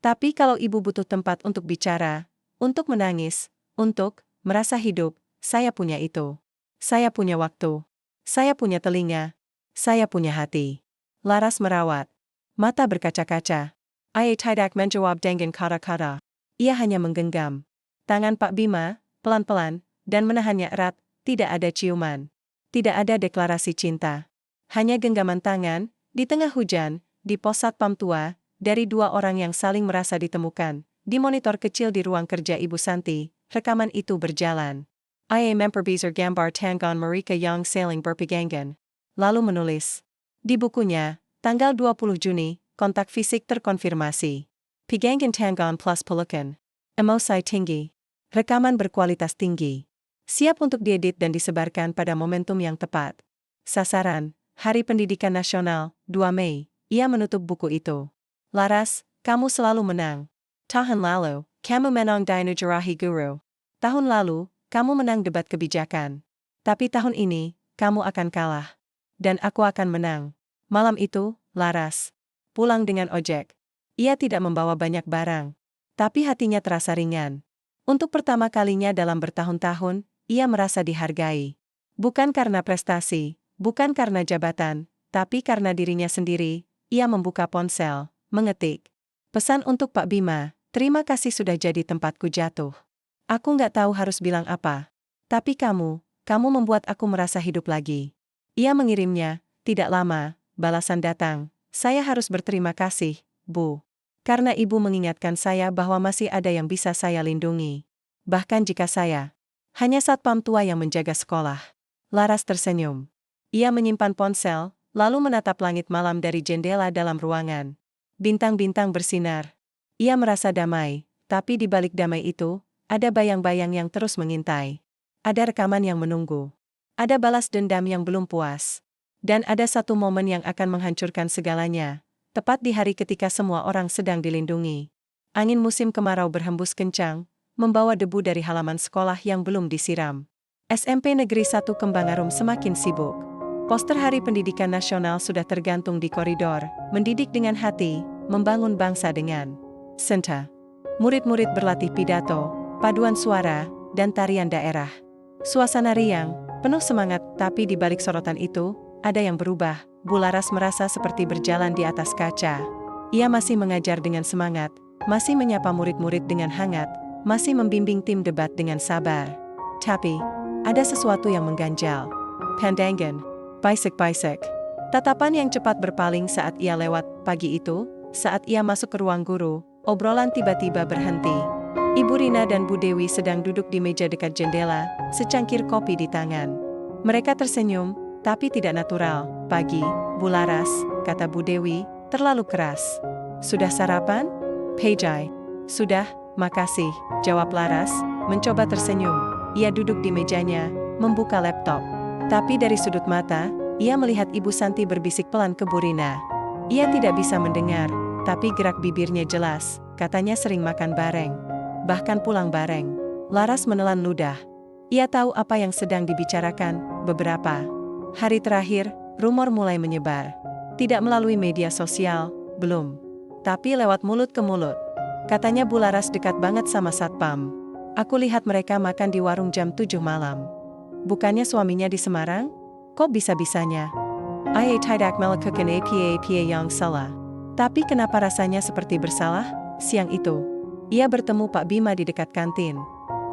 Tapi kalau ibu butuh tempat untuk bicara, untuk menangis, untuk merasa hidup, saya punya itu. Saya punya waktu. Saya punya telinga. Saya punya hati. Laras merawat. Mata berkaca-kaca. Ia tidak menjawab dengan kata-kata. Ia hanya menggenggam tangan Pak Bima, pelan-pelan, dan menahannya erat. Tidak ada ciuman. Tidak ada deklarasi cinta. Hanya genggaman tangan, di tengah hujan, di pos satpam tua, dari dua orang yang saling merasa ditemukan. Di monitor kecil di ruang kerja Ibu Santi, rekaman itu berjalan. Ia memperbesar gambar tanggal mereka yang saling berpegangan. Lalu menulis. Di bukunya, tanggal 20 Juni, kontak fisik terkonfirmasi. Pegangan tanggal plus pelukan. Emosi tinggi. Rekaman berkualitas tinggi. Siap untuk diedit dan disebarkan pada momentum yang tepat. Sasaran, Hari Pendidikan Nasional, 2 Mei. Ia menutup buku itu. Laras, kamu selalu menang. Tahun lalu, kamu menang di Nujarahi Guru. Tahun lalu, kamu menang debat kebijakan. Tapi tahun ini, kamu akan kalah. Dan aku akan menang. Malam itu, Laras pulang dengan ojek. Ia tidak membawa banyak barang. Tapi hatinya terasa ringan. Untuk pertama kalinya dalam bertahun-tahun, ia merasa dihargai. Bukan karena prestasi, bukan karena jabatan, tapi karena dirinya sendiri. Ia membuka ponsel, mengetik. Pesan untuk Pak Bima, terima kasih sudah jadi tempatku jatuh. Aku nggak tahu harus bilang apa. Tapi kamu membuat aku merasa hidup lagi. Ia mengirimnya, tidak lama, balasan datang. Saya harus berterima kasih, Bu. Karena Ibu mengingatkan saya bahwa masih ada yang bisa saya lindungi. Bahkan jika saya hanya satpam tua yang menjaga sekolah. Laras tersenyum. Ia menyimpan ponsel, lalu menatap langit malam dari jendela dalam ruangan. Bintang-bintang bersinar. Ia merasa damai, tapi di balik damai itu, ada bayang-bayang yang terus mengintai. Ada rekaman yang menunggu. Ada balas dendam yang belum puas. Dan ada satu momen yang akan menghancurkan segalanya. Tepat di hari ketika semua orang sedang dilindungi. Angin musim kemarau berhembus kencang, membawa debu dari halaman sekolah yang belum disiram. SMP Negeri 1 Kembangarum semakin sibuk. Poster Hari Pendidikan Nasional sudah tergantung di koridor, mendidik dengan hati, membangun bangsa dengan cinta. Murid-murid berlatih pidato, paduan suara, dan tarian daerah. Suasana riang, penuh semangat, tapi di balik sorotan itu, ada yang berubah. Bu Laras merasa seperti berjalan di atas kaca. Ia masih mengajar dengan semangat, masih menyapa murid-murid dengan hangat, masih membimbing tim debat dengan sabar. Tapi, ada sesuatu yang mengganjal. Pandangan, bisik-bisik. Tatapan yang cepat berpaling saat ia lewat. Pagi itu, saat ia masuk ke ruang guru, obrolan tiba-tiba berhenti. Ibu Rina dan Bu Dewi sedang duduk di meja dekat jendela, secangkir kopi di tangan. Mereka tersenyum, tapi tidak natural. Pagi, Bu Laras, kata Bu Dewi, terlalu keras. Sudah sarapan? Pejai. Sudah, makasih, jawab Laras, mencoba tersenyum. Ia duduk di mejanya, membuka laptop. Tapi dari sudut mata, ia melihat Ibu Santi berbisik pelan ke Bu Rina. Ia tidak bisa mendengar, tapi gerak bibirnya jelas, katanya sering makan bareng. Bahkan pulang bareng. Laras menelan ludah. Ia tahu apa yang sedang dibicarakan. Beberapa hari terakhir, rumor mulai menyebar. Tidak melalui media sosial, belum. Tapi lewat mulut ke mulut. Katanya Bu Laras dekat banget sama satpam. Aku lihat mereka makan di warung jam 7 malam. Bukannya suaminya di Semarang? Kok bisa-bisanya? Ia tidak melakukan apa-apa yang salah. Tapi kenapa rasanya seperti bersalah? Siang itu, ia bertemu Pak Bima di dekat kantin.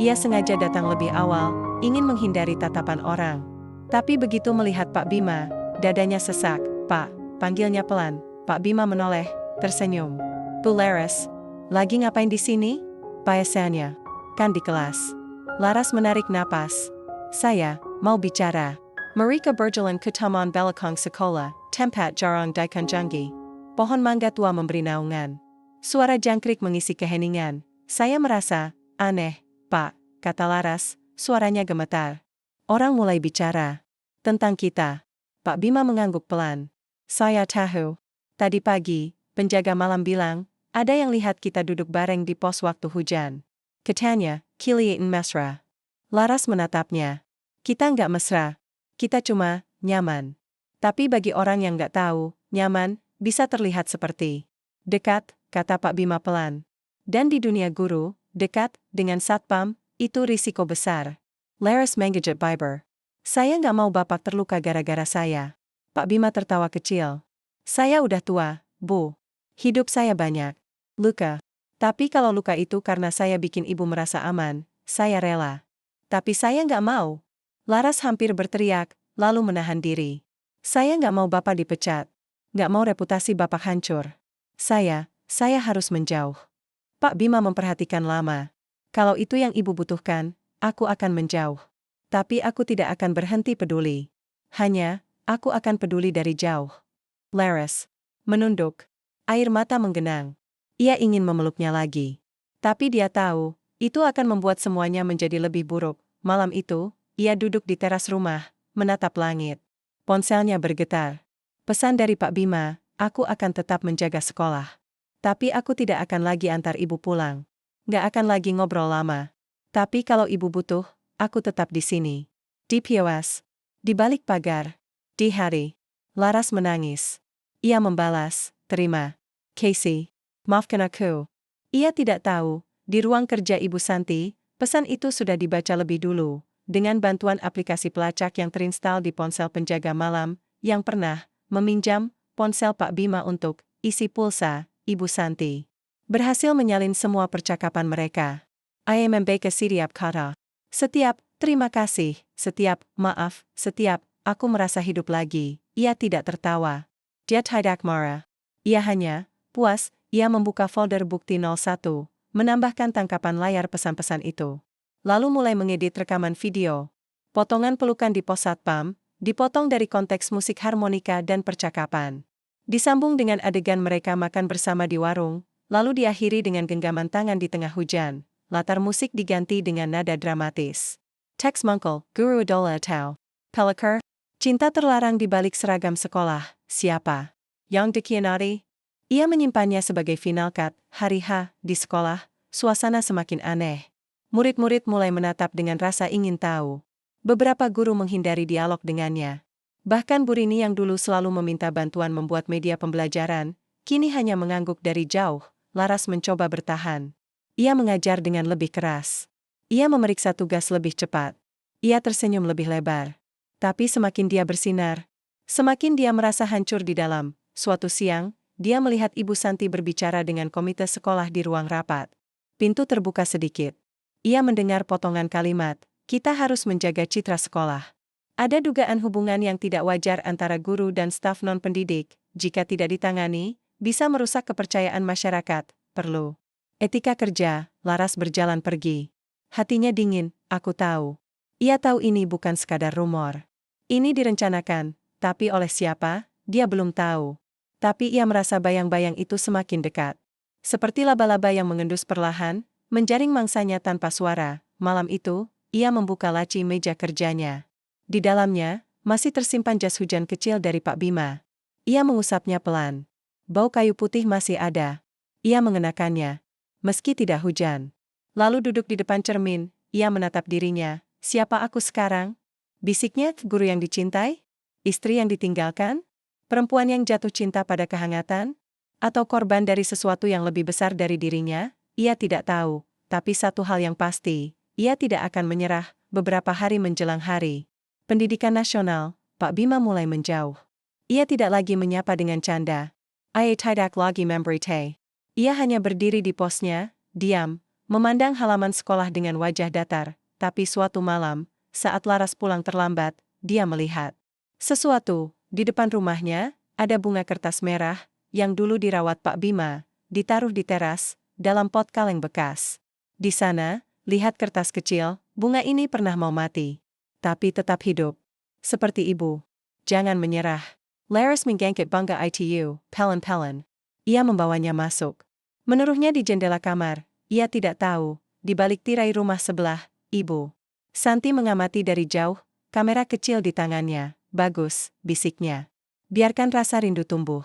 Ia sengaja datang lebih awal, ingin menghindari tatapan orang. Tapi begitu melihat Pak Bima, dadanya sesak. Pak, panggilnya pelan. Pak Bima menoleh, tersenyum. Bu Laras, lagi ngapain di sini? Biasanya, kan di kelas. Laras menarik napas. Saya mau bicara. Mereka berjalan ke taman belakang sekolah, tempat jarang dikunjungi. Pohon mangga tua memberi naungan. Suara jangkrik mengisi keheningan. Saya merasa aneh, Pak, kata Laras, suaranya gemetar. Orang mulai bicara tentang kita. Pak Bima mengangguk pelan. Saya tahu. Tadi pagi, penjaga malam bilang, ada yang lihat kita duduk bareng di pos waktu hujan. Katanya, kelihatan mesra. Laras menatapnya. Kita nggak mesra. Kita cuma nyaman. Tapi bagi orang yang nggak tahu, nyaman bisa terlihat seperti dekat, kata Pak Bima pelan. Dan di dunia guru, dekat dengan satpam itu risiko besar. Laras menggigit bibir. Saya nggak mau Bapak terluka gara-gara saya. Pak Bima tertawa kecil. Saya udah tua, Bu. Hidup saya banyak luka. Tapi kalau luka itu karena saya bikin Ibu merasa aman, saya rela. Tapi saya nggak mau. Laras hampir berteriak, lalu menahan diri. Saya nggak mau Bapak dipecat. Nggak mau reputasi Bapak hancur. Saya harus menjauh. Pak Bima memperhatikan lama. Kalau itu yang Ibu butuhkan, aku akan menjauh. Tapi aku tidak akan berhenti peduli. Hanya, aku akan peduli dari jauh. Laras menunduk. Air mata menggenang. Ia ingin memeluknya lagi. Tapi dia tahu, itu akan membuat semuanya menjadi lebih buruk. Malam itu, ia duduk di teras rumah, menatap langit. Ponselnya bergetar. Pesan dari Pak Bima, aku akan tetap menjaga sekolah. Tapi aku tidak akan lagi antar Ibu pulang. Nggak akan lagi ngobrol lama. Tapi kalau Ibu butuh, aku tetap di sini. Di POS. Di balik pagar. Di hari. Laras menangis. Ia membalas, terima. Casey. Maafkan aku. Ia tidak tahu, di ruang kerja Ibu Santi, pesan itu sudah dibaca lebih dulu, dengan bantuan aplikasi pelacak yang terinstal di ponsel penjaga malam, yang pernah meminjam ponsel Pak Bima untuk isi pulsa Ibu Santi. Berhasil menyalin semua percakapan mereka. IMMB ke setiap kata. Setiap, terima kasih, setiap, maaf, setiap, aku merasa hidup lagi. Ia tidak tertawa. Dia tidak marah. Ia hanya puas. Ia membuka folder bukti 01, menambahkan tangkapan layar pesan-pesan itu. Lalu mulai mengedit rekaman video. Potongan pelukan di pos satpam, dipotong dari konteks musik harmonika dan percakapan. Disambung dengan adegan mereka makan bersama di warung, lalu diakhiri dengan genggaman tangan di tengah hujan. Latar musik diganti dengan nada dramatis. Teks Mangkle, Guru Idola atau Pelakar. Cinta terlarang di balik seragam sekolah, siapa? Yang dikhianati? Ia menyimpannya sebagai final cut, hari H, di sekolah, suasana semakin aneh. Murid-murid mulai menatap dengan rasa ingin tahu. Beberapa guru menghindari dialog dengannya. Bahkan Bu Rini yang dulu selalu meminta bantuan membuat media pembelajaran, kini hanya mengangguk dari jauh. Laras mencoba bertahan. Ia mengajar dengan lebih keras. Ia memeriksa tugas lebih cepat. Ia tersenyum lebih lebar. Tapi semakin dia bersinar, semakin dia merasa hancur di dalam. Suatu siang, dia melihat Ibu Santi berbicara dengan komite sekolah di ruang rapat. Pintu terbuka sedikit. Ia mendengar potongan kalimat, kita harus menjaga citra sekolah. Ada dugaan hubungan yang tidak wajar antara guru dan staf non-pendidik, jika tidak ditangani, bisa merusak kepercayaan masyarakat, perlu. Etika kerja, Laras berjalan pergi. Hatinya dingin, aku tahu. Ia tahu ini bukan sekadar rumor. Ini direncanakan, tapi oleh siapa, dia belum tahu. Tapi ia merasa bayang-bayang itu semakin dekat. Seperti laba-laba yang mengendus perlahan, menjaring mangsanya tanpa suara. Malam itu, ia membuka laci meja kerjanya. Di dalamnya, masih tersimpan jas hujan kecil dari Pak Bima. Ia mengusapnya pelan. Bau kayu putih masih ada. Ia mengenakannya, meski tidak hujan. Lalu duduk di depan cermin, ia menatap dirinya. Siapa aku sekarang? Bisiknya, guru yang dicintai? Istri yang ditinggalkan? Perempuan yang jatuh cinta pada kehangatan? Atau korban dari sesuatu yang lebih besar dari dirinya? Ia tidak tahu, tapi satu hal yang pasti, ia tidak akan menyerah. Beberapa hari menjelang hari Pendidikan Nasional, Pak Bima mulai menjauh. Ia tidak lagi menyapa dengan canda. Ia tidak lagi memberitahu. Ia hanya berdiri di posnya, diam, memandang halaman sekolah dengan wajah datar. Tapi suatu malam, saat Laras pulang terlambat, dia melihat sesuatu. Di depan rumahnya, ada bunga kertas merah, yang dulu dirawat Pak Bima, ditaruh di teras, dalam pot kaleng bekas. Di sana, lihat kertas kecil, bunga ini pernah mau mati. Tapi tetap hidup. Seperti ibu. Jangan menyerah. Laras menggangkit bangga itu, pelan-pelan. Ia membawanya masuk. Menaruhnya di jendela kamar, ia tidak tahu, di balik tirai rumah sebelah, Ibu Santi mengamati dari jauh, kamera kecil di tangannya. Bagus, bisiknya. Biarkan rasa rindu tumbuh.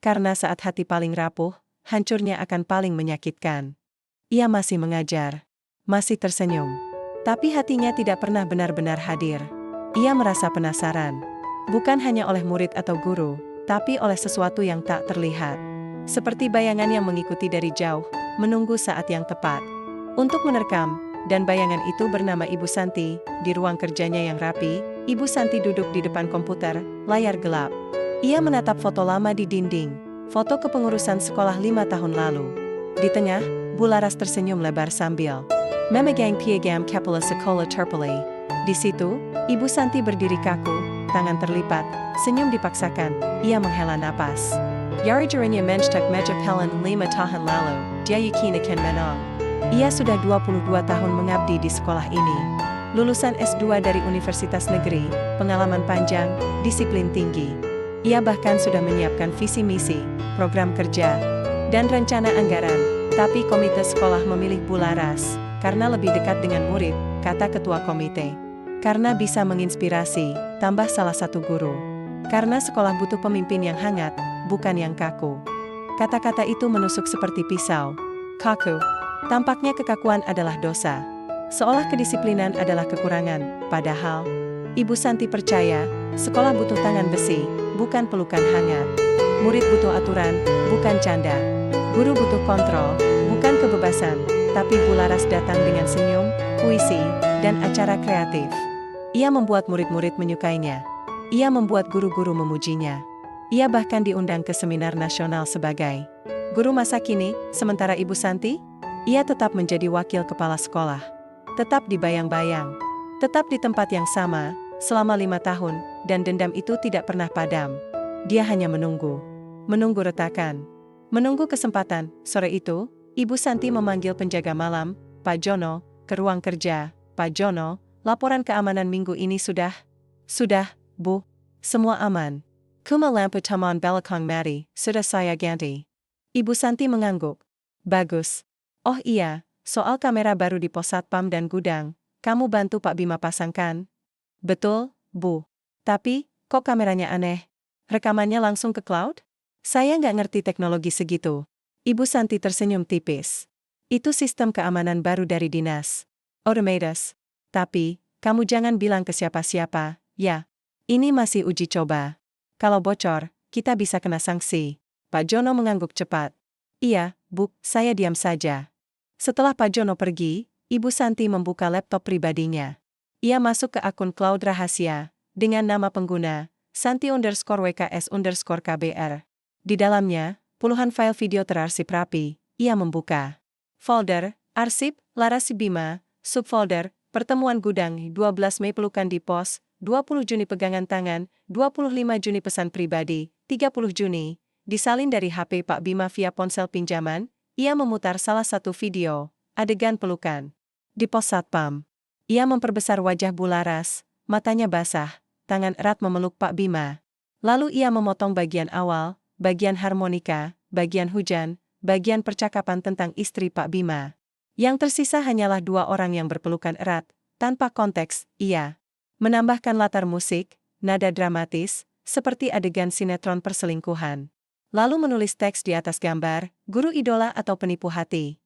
Karena saat hati paling rapuh, hancurnya akan paling menyakitkan. Ia masih mengajar. Masih tersenyum. Tapi hatinya tidak pernah benar-benar hadir. Ia merasa penasaran. Bukan hanya oleh murid atau guru, tapi oleh sesuatu yang tak terlihat. Seperti bayangan yang mengikuti dari jauh, menunggu saat yang tepat untuk menerkam, dan bayangan itu bernama Ibu Santi, di ruang kerjanya yang rapi, Ibu Santi duduk di depan komputer, layar gelap. Ia menatap foto lama di dinding, foto kepengurusan sekolah 5 tahun lalu. Di tengah, Bu Laras tersenyum lebar sambil memegang piagam kepala sekolah terpilih. Di situ, Ibu Santi berdiri kaku, tangan terlipat, senyum dipaksakan, ia menghela napas. Yari jarinya mencetak meja pelan 5 tahun lalu, dia yakin akan menang. Ia sudah 22 tahun mengabdi di sekolah ini. Lulusan S2 dari Universitas Negeri, pengalaman panjang, disiplin tinggi. Ia bahkan sudah menyiapkan visi misi, program kerja, dan rencana anggaran. Tapi komite sekolah memilih Bu Laras, karena lebih dekat dengan murid, kata ketua komite. Karena bisa menginspirasi, tambah salah satu guru. Karena sekolah butuh pemimpin yang hangat, bukan yang kaku. Kata-kata itu menusuk seperti pisau. Kaku. Tampaknya kekakuan adalah dosa. Seolah kedisiplinan adalah kekurangan, padahal Ibu Santi percaya, sekolah butuh tangan besi, bukan pelukan hangat. Murid butuh aturan, bukan canda. Guru butuh kontrol, bukan kebebasan, tapi Bu Laras datang dengan senyum, puisi, dan acara kreatif. Ia membuat murid-murid menyukainya. Ia membuat guru-guru memujinya. Ia bahkan diundang ke seminar nasional sebagai guru masa kini, sementara Ibu Santi, ia tetap menjadi wakil kepala sekolah. Tetap dibayang-bayang. Tetap di tempat yang sama, selama 5 tahun, dan dendam itu tidak pernah padam. Dia hanya menunggu. Menunggu retakan. Menunggu kesempatan. Sore itu, Ibu Santi memanggil penjaga malam, Pak Jono, ke ruang kerja. Pak Jono, laporan keamanan minggu ini sudah? Sudah, Bu. Semua aman. Kuma lampu taman belakang mati, sudah saya ganti. Ibu Santi mengangguk. Bagus. Oh iya, soal kamera baru di pos satpam dan gudang, kamu bantu Pak Bima pasangkan? Betul, Bu. Tapi, kok kameranya aneh? Rekamannya langsung ke cloud? Saya nggak ngerti teknologi segitu. Ibu Santi tersenyum tipis. Itu sistem keamanan baru dari dinas. Automatus. Tapi, kamu jangan bilang ke siapa-siapa, ya. Ini masih uji coba. Kalau bocor, kita bisa kena sanksi. Pak Jono mengangguk cepat. Iya, Bu, saya diam saja. Setelah Pak Jono pergi, Ibu Santi membuka laptop pribadinya. Ia masuk ke akun cloud rahasia, dengan nama pengguna, Santi_WKS_KBR. Di dalamnya, puluhan file video terarsip rapi, ia membuka. Folder, arsip, Laras Bima, subfolder, pertemuan gudang 12 Mei pelukan di pos, 20 Juni pegangan tangan, 25 Juni pesan pribadi, 30 Juni, disalin dari HP Pak Bima via ponsel pinjaman. Ia memutar salah satu video, adegan pelukan. Di pos satpam, ia memperbesar wajah Bu Laras, matanya basah, tangan erat memeluk Pak Bima. Lalu ia memotong bagian awal, bagian harmonika, bagian hujan, bagian percakapan tentang istri Pak Bima. Yang tersisa hanyalah 2 orang yang berpelukan erat, tanpa konteks, ia menambahkan latar musik, nada dramatis, seperti adegan sinetron perselingkuhan. Lalu menulis teks di atas gambar, guru idola atau penipu hati.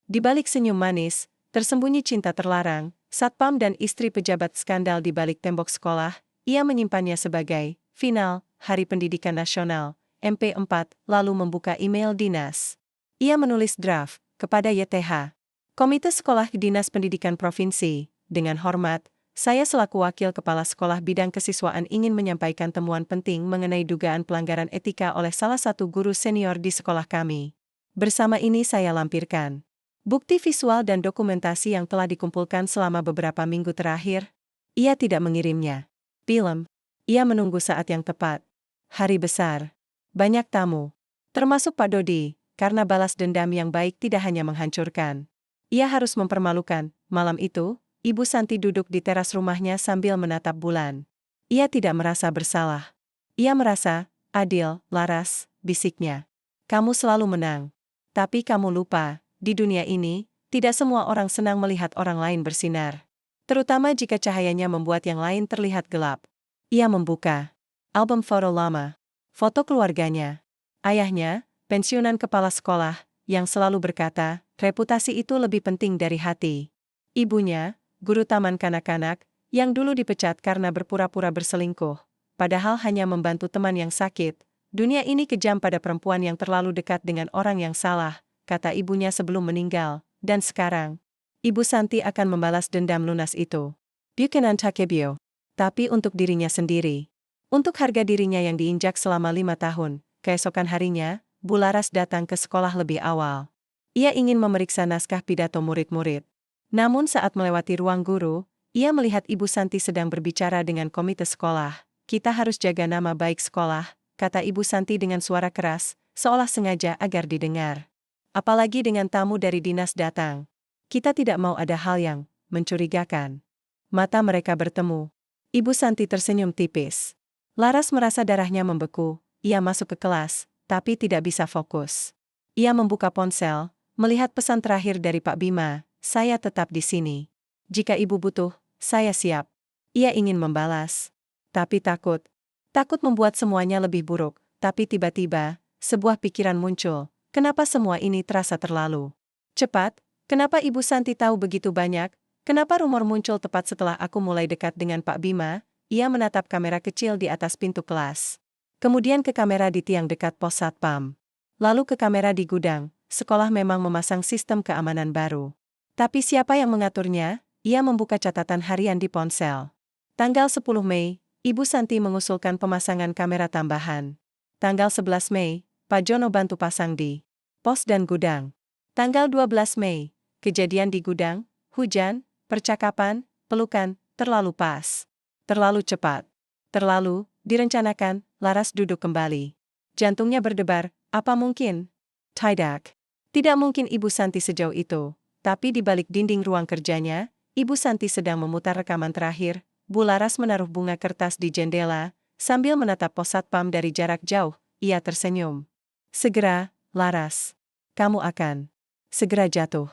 Di balik senyum manis, tersembunyi cinta terlarang, satpam dan istri pejabat skandal di balik tembok sekolah, ia menyimpannya sebagai final, Hari Pendidikan Nasional, MP4, lalu membuka email dinas. Ia menulis draft, kepada YTH. Komite Sekolah Dinas Pendidikan Provinsi, dengan hormat, saya selaku Wakil Kepala Sekolah Bidang Kesiswaan ingin menyampaikan temuan penting mengenai dugaan pelanggaran etika oleh salah satu guru senior di sekolah kami. Bersama ini saya lampirkan bukti visual dan dokumentasi yang telah dikumpulkan selama beberapa minggu terakhir. Ia tidak mengirimnya. Film. Ia menunggu saat yang tepat. Hari besar. Banyak tamu. Termasuk Pak Dodi, karena balas dendam yang baik tidak hanya menghancurkan. Ia harus mempermalukan. Malam itu, Ibu Santi duduk di teras rumahnya sambil menatap bulan. Ia tidak merasa bersalah. Ia merasa, adil, Laras, bisiknya. Kamu selalu menang. Tapi kamu lupa, di dunia ini, tidak semua orang senang melihat orang lain bersinar. Terutama jika cahayanya membuat yang lain terlihat gelap. Ia membuka album foto lama. Foto keluarganya. Ayahnya, pensiunan kepala sekolah, yang selalu berkata, reputasi itu lebih penting dari hati. Ibunya, guru taman kanak-kanak, yang dulu dipecat karena berpura-pura berselingkuh, padahal hanya membantu teman yang sakit. Dunia ini kejam pada perempuan yang terlalu dekat dengan orang yang salah, kata ibunya sebelum meninggal, dan sekarang, Ibu Santi akan membalas dendam lunas itu. Bukanan Takebio. tapi untuk dirinya sendiri. Untuk harga dirinya yang diinjak selama 5 tahun, keesokan harinya, Bularas datang ke sekolah lebih awal. Ia ingin memeriksa naskah pidato murid-murid. Namun saat melewati ruang guru, ia melihat Ibu Santi sedang berbicara dengan komite sekolah. Kita harus jaga nama baik sekolah, kata Ibu Santi dengan suara keras, seolah sengaja agar didengar. Apalagi dengan tamu dari dinas datang. Kita tidak mau ada hal yang mencurigakan. Mata mereka bertemu. Ibu Santi tersenyum tipis. Laras merasa darahnya membeku. Ia masuk ke kelas, tapi tidak bisa fokus. Ia membuka ponsel, melihat pesan terakhir dari Pak Bima, saya tetap di sini. Jika ibu butuh, saya siap. Ia ingin membalas. Tapi takut. Takut membuat semuanya lebih buruk, tapi tiba-tiba, sebuah pikiran muncul. Kenapa semua ini terasa terlalu cepat? Kenapa Ibu Santi tahu begitu banyak? Kenapa rumor muncul tepat setelah aku mulai dekat dengan Pak Bima? Ia menatap kamera kecil di atas pintu kelas. Kemudian ke kamera di tiang dekat pos satpam. Lalu ke kamera di gudang. Sekolah memang memasang sistem keamanan baru. Tapi siapa yang mengaturnya? Ia membuka catatan harian di ponsel. Tanggal 10 Mei, Ibu Santi mengusulkan pemasangan kamera tambahan. Tanggal 11 Mei, Pak Jono bantu pasang di pos dan gudang. Tanggal 12 Mei, kejadian di gudang, hujan, percakapan, pelukan, terlalu pas. Terlalu cepat. Terlalu, direncanakan, Laras duduk kembali. Jantungnya berdebar, apa mungkin? Tidak. Tidak mungkin Ibu Santi sejauh itu. Tapi di balik dinding ruang kerjanya, Ibu Santi sedang memutar rekaman terakhir. Bu Laras menaruh bunga kertas di jendela, sambil menatap pos satpam dari jarak jauh, ia tersenyum. Segera, Laras. Kamu akan segera jatuh.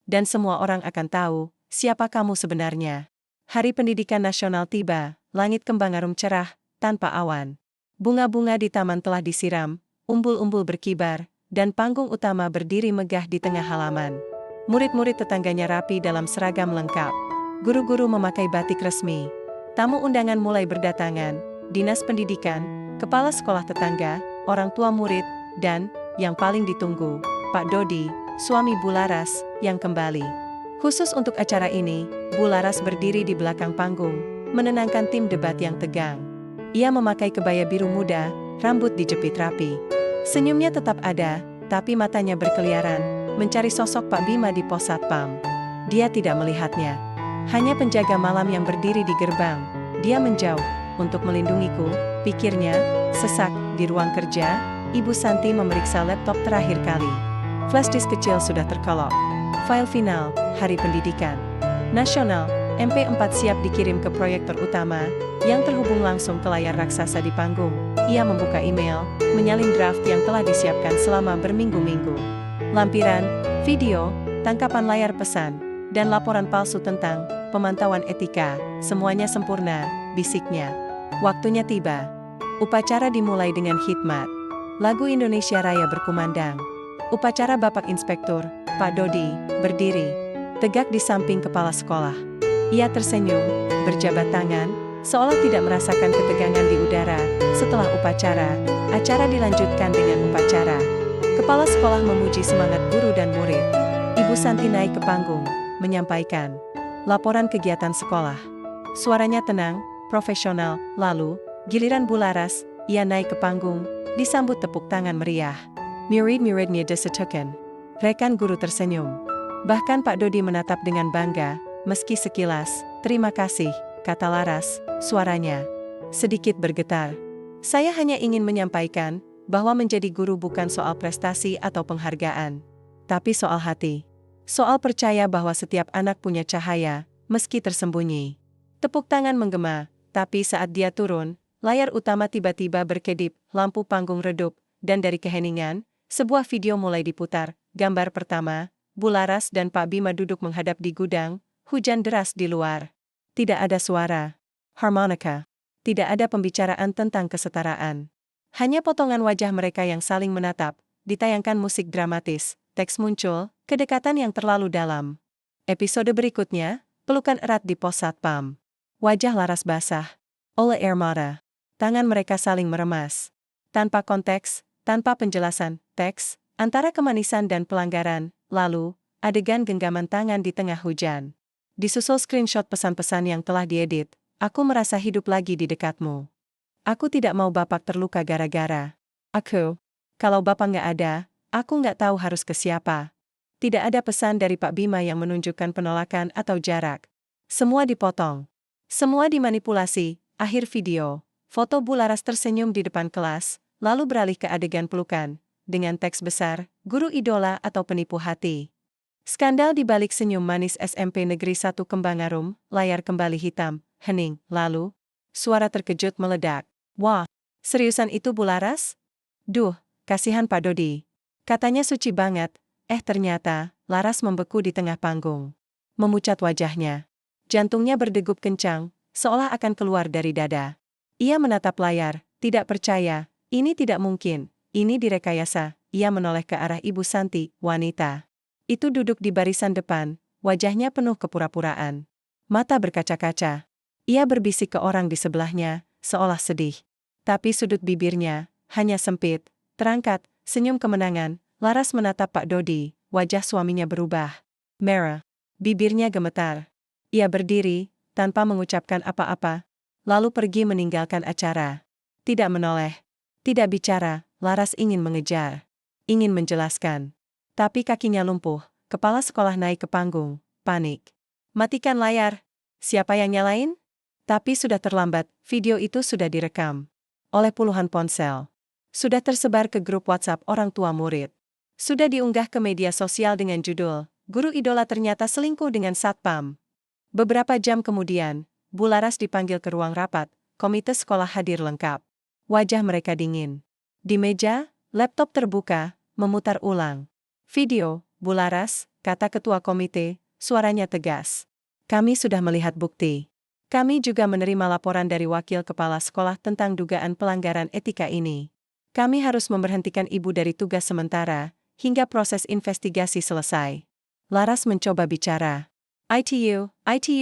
Dan semua orang akan tahu, siapa kamu sebenarnya. Hari Pendidikan Nasional tiba, langit kembang arum cerah, tanpa awan. Bunga-bunga di taman telah disiram, umbul-umbul berkibar, dan panggung utama berdiri megah di tengah halaman. Murid-murid tetangganya rapi dalam seragam lengkap. Guru-guru memakai batik resmi. Tamu undangan mulai berdatangan, dinas pendidikan, kepala sekolah tetangga, orang tua murid, dan, yang paling ditunggu, Pak Dodi, suami Bu Laras, yang kembali. Khusus untuk acara ini, Bu Laras berdiri di belakang panggung, menenangkan tim debat yang tegang. Ia memakai kebaya biru muda, rambut dijepit rapi. Senyumnya tetap ada, tapi matanya berkeliaran, mencari sosok Pak Bima di pos satpam. Dia tidak melihatnya. Hanya penjaga malam yang berdiri di gerbang. Dia menjauh, untuk melindungiku, pikirnya, sesak, di ruang kerja, Ibu Santi memeriksa laptop terakhir kali. Flash disk kecil sudah terkolok. File final, Hari Pendidikan Nasional, MP4 siap dikirim ke proyektor utama, yang terhubung langsung ke layar raksasa di panggung. Ia membuka email, menyalin draft yang telah disiapkan selama berminggu-minggu. Lampiran, video, tangkapan layar pesan, dan laporan palsu tentang pemantauan etika, semuanya sempurna, bisiknya. Waktunya tiba. Upacara dimulai dengan khidmat. Lagu Indonesia Raya berkumandang. Upacara Bapak Inspektur, Pak Dodi, berdiri, tegak di samping kepala sekolah. Ia tersenyum, berjabat tangan, seolah tidak merasakan ketegangan di udara. Setelah upacara, acara dilanjutkan dengan upacara. Kepala sekolah memuji semangat guru dan murid. Ibu Santi naik ke panggung, menyampaikan laporan kegiatan sekolah. Suaranya tenang, profesional, lalu, giliran Bu Laras, ia naik ke panggung, disambut tepuk tangan meriah. Murid-muridnya desetukan. Rekan guru tersenyum. Bahkan Pak Dodi menatap dengan bangga, meski sekilas, terima kasih, kata Laras, suaranya sedikit bergetar. Saya hanya ingin menyampaikan, bahwa menjadi guru bukan soal prestasi atau penghargaan. Tapi soal hati. Soal percaya bahwa setiap anak punya cahaya, meski tersembunyi. Tepuk tangan menggema, tapi saat dia turun, layar utama tiba-tiba berkedip, lampu panggung redup, dan dari keheningan, sebuah video mulai diputar. Gambar pertama, Bu Laras dan Pak Bima duduk menghadap di gudang, hujan deras di luar. Tidak ada suara harmonika. Tidak ada pembicaraan tentang kesetaraan. Hanya potongan wajah mereka yang saling menatap, ditayangkan musik dramatis, teks muncul, kedekatan yang terlalu dalam. Episode berikutnya, pelukan erat di pos satpam. Wajah Laras basah oleh air mata. Tangan mereka saling meremas. Tanpa konteks, tanpa penjelasan teks, antara kemanisan dan pelanggaran, lalu, adegan genggaman tangan di tengah hujan. Disusul screenshot pesan-pesan yang telah diedit, Aku merasa hidup lagi di dekatmu. Aku tidak mau Bapak terluka gara-gara aku. Kalau Bapak nggak ada, aku nggak tahu harus ke siapa. Tidak ada pesan dari Pak Bima yang menunjukkan penolakan atau jarak. Semua dipotong. Semua dimanipulasi. Akhir video. Foto Bu Laras tersenyum di depan kelas, lalu beralih ke adegan pelukan, dengan teks besar, guru idola atau penipu hati. Skandal di balik senyum manis SMP Negeri 1 Kembangarum, layar kembali hitam, hening, lalu, suara terkejut meledak. Wah, seriusan itu Bu Laras? Duh, kasihan Pak Dodi. Katanya suci banget, ternyata, Laras membeku di tengah panggung. Memucat wajahnya. Jantungnya berdegup kencang, seolah akan keluar dari dada. Ia menatap layar, tidak percaya, ini tidak mungkin, ini direkayasa. Ia menoleh ke arah Ibu Santi, wanita. Itu duduk di barisan depan, wajahnya penuh kepura-puraan. Mata berkaca-kaca. Ia berbisik ke orang di sebelahnya, seolah sedih. Tapi sudut bibirnya, hanya sempit, terangkat, senyum kemenangan. Laras menatap Pak Dodi, wajah suaminya berubah. Merah. Bibirnya gemetar. Ia berdiri, tanpa mengucapkan apa-apa, lalu pergi meninggalkan acara. Tidak menoleh. Tidak bicara, Laras ingin mengejar. Ingin menjelaskan. Tapi kakinya lumpuh, kepala sekolah naik ke panggung, panik. Matikan layar. Siapa yang nyalain? Tapi sudah terlambat, video itu sudah direkam. Oleh puluhan ponsel. Sudah tersebar ke grup WhatsApp orang tua murid. Sudah diunggah ke media sosial dengan judul, Guru Idola Ternyata Selingkuh dengan Satpam. Beberapa jam kemudian, Bu Laras dipanggil ke ruang rapat, komite sekolah hadir lengkap. Wajah mereka dingin. Di meja, laptop terbuka, memutar ulang. Video, Bu Laras, kata ketua komite, suaranya tegas. Kami sudah melihat bukti. Kami juga menerima laporan dari wakil kepala sekolah tentang dugaan pelanggaran etika ini. Kami harus memberhentikan ibu dari tugas sementara, hingga proses investigasi selesai. Laras mencoba bicara. ITU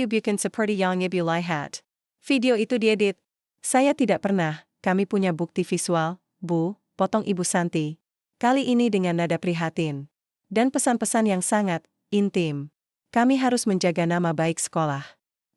bukan seperti yang ibu lihat. Video itu diedit. Saya tidak pernah, kami punya bukti visual, Bu, potong Ibu Santi. Kali ini dengan nada prihatin. Dan pesan-pesan yang sangat intim. Kami harus menjaga nama baik sekolah.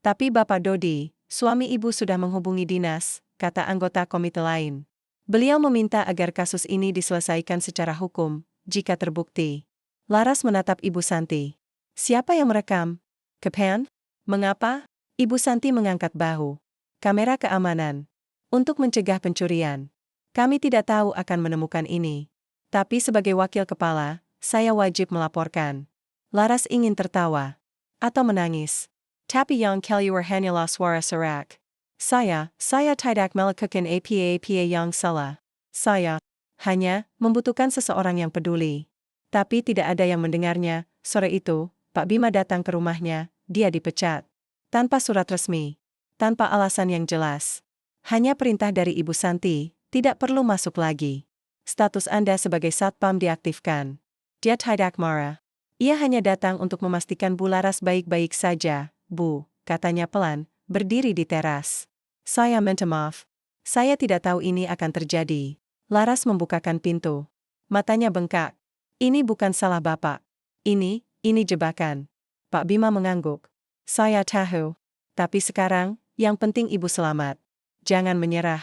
Tapi Bapak Dodi, suami ibu sudah menghubungi dinas, kata anggota komite lain. Beliau meminta agar kasus ini diselesaikan secara hukum, jika terbukti. Laras menatap Ibu Santi. Siapa yang merekam? Kepan? Mengapa? Ibu Santi mengangkat bahu. Kamera keamanan. Untuk mencegah pencurian. Kami tidak tahu akan menemukan ini. Tapi sebagai wakil kepala, saya wajib melaporkan. Laras ingin tertawa. Atau menangis. Tapi yang keluar hanyalah suara serak. Saya tidak melakukan apa-apa yang salah. Saya hanya membutuhkan seseorang yang peduli. Tapi tidak ada yang mendengarnya. Sore itu, Pak Bima datang ke rumahnya, dia dipecat. Tanpa surat resmi. Tanpa alasan yang jelas. Hanya perintah dari Ibu Santi, tidak perlu masuk lagi. Status Anda sebagai satpam diaktifkan. Dia tidak marah. Ia hanya datang untuk memastikan Bu Laras baik-baik saja, Bu, katanya pelan, berdiri di teras. Saya minta maaf. Saya tidak tahu ini akan terjadi. Laras membukakan pintu. Matanya bengkak. Ini bukan salah Bapak. Ini jebakan. Pak Bima mengangguk. Saya tahu. Tapi sekarang, yang penting Ibu selamat. Jangan menyerah.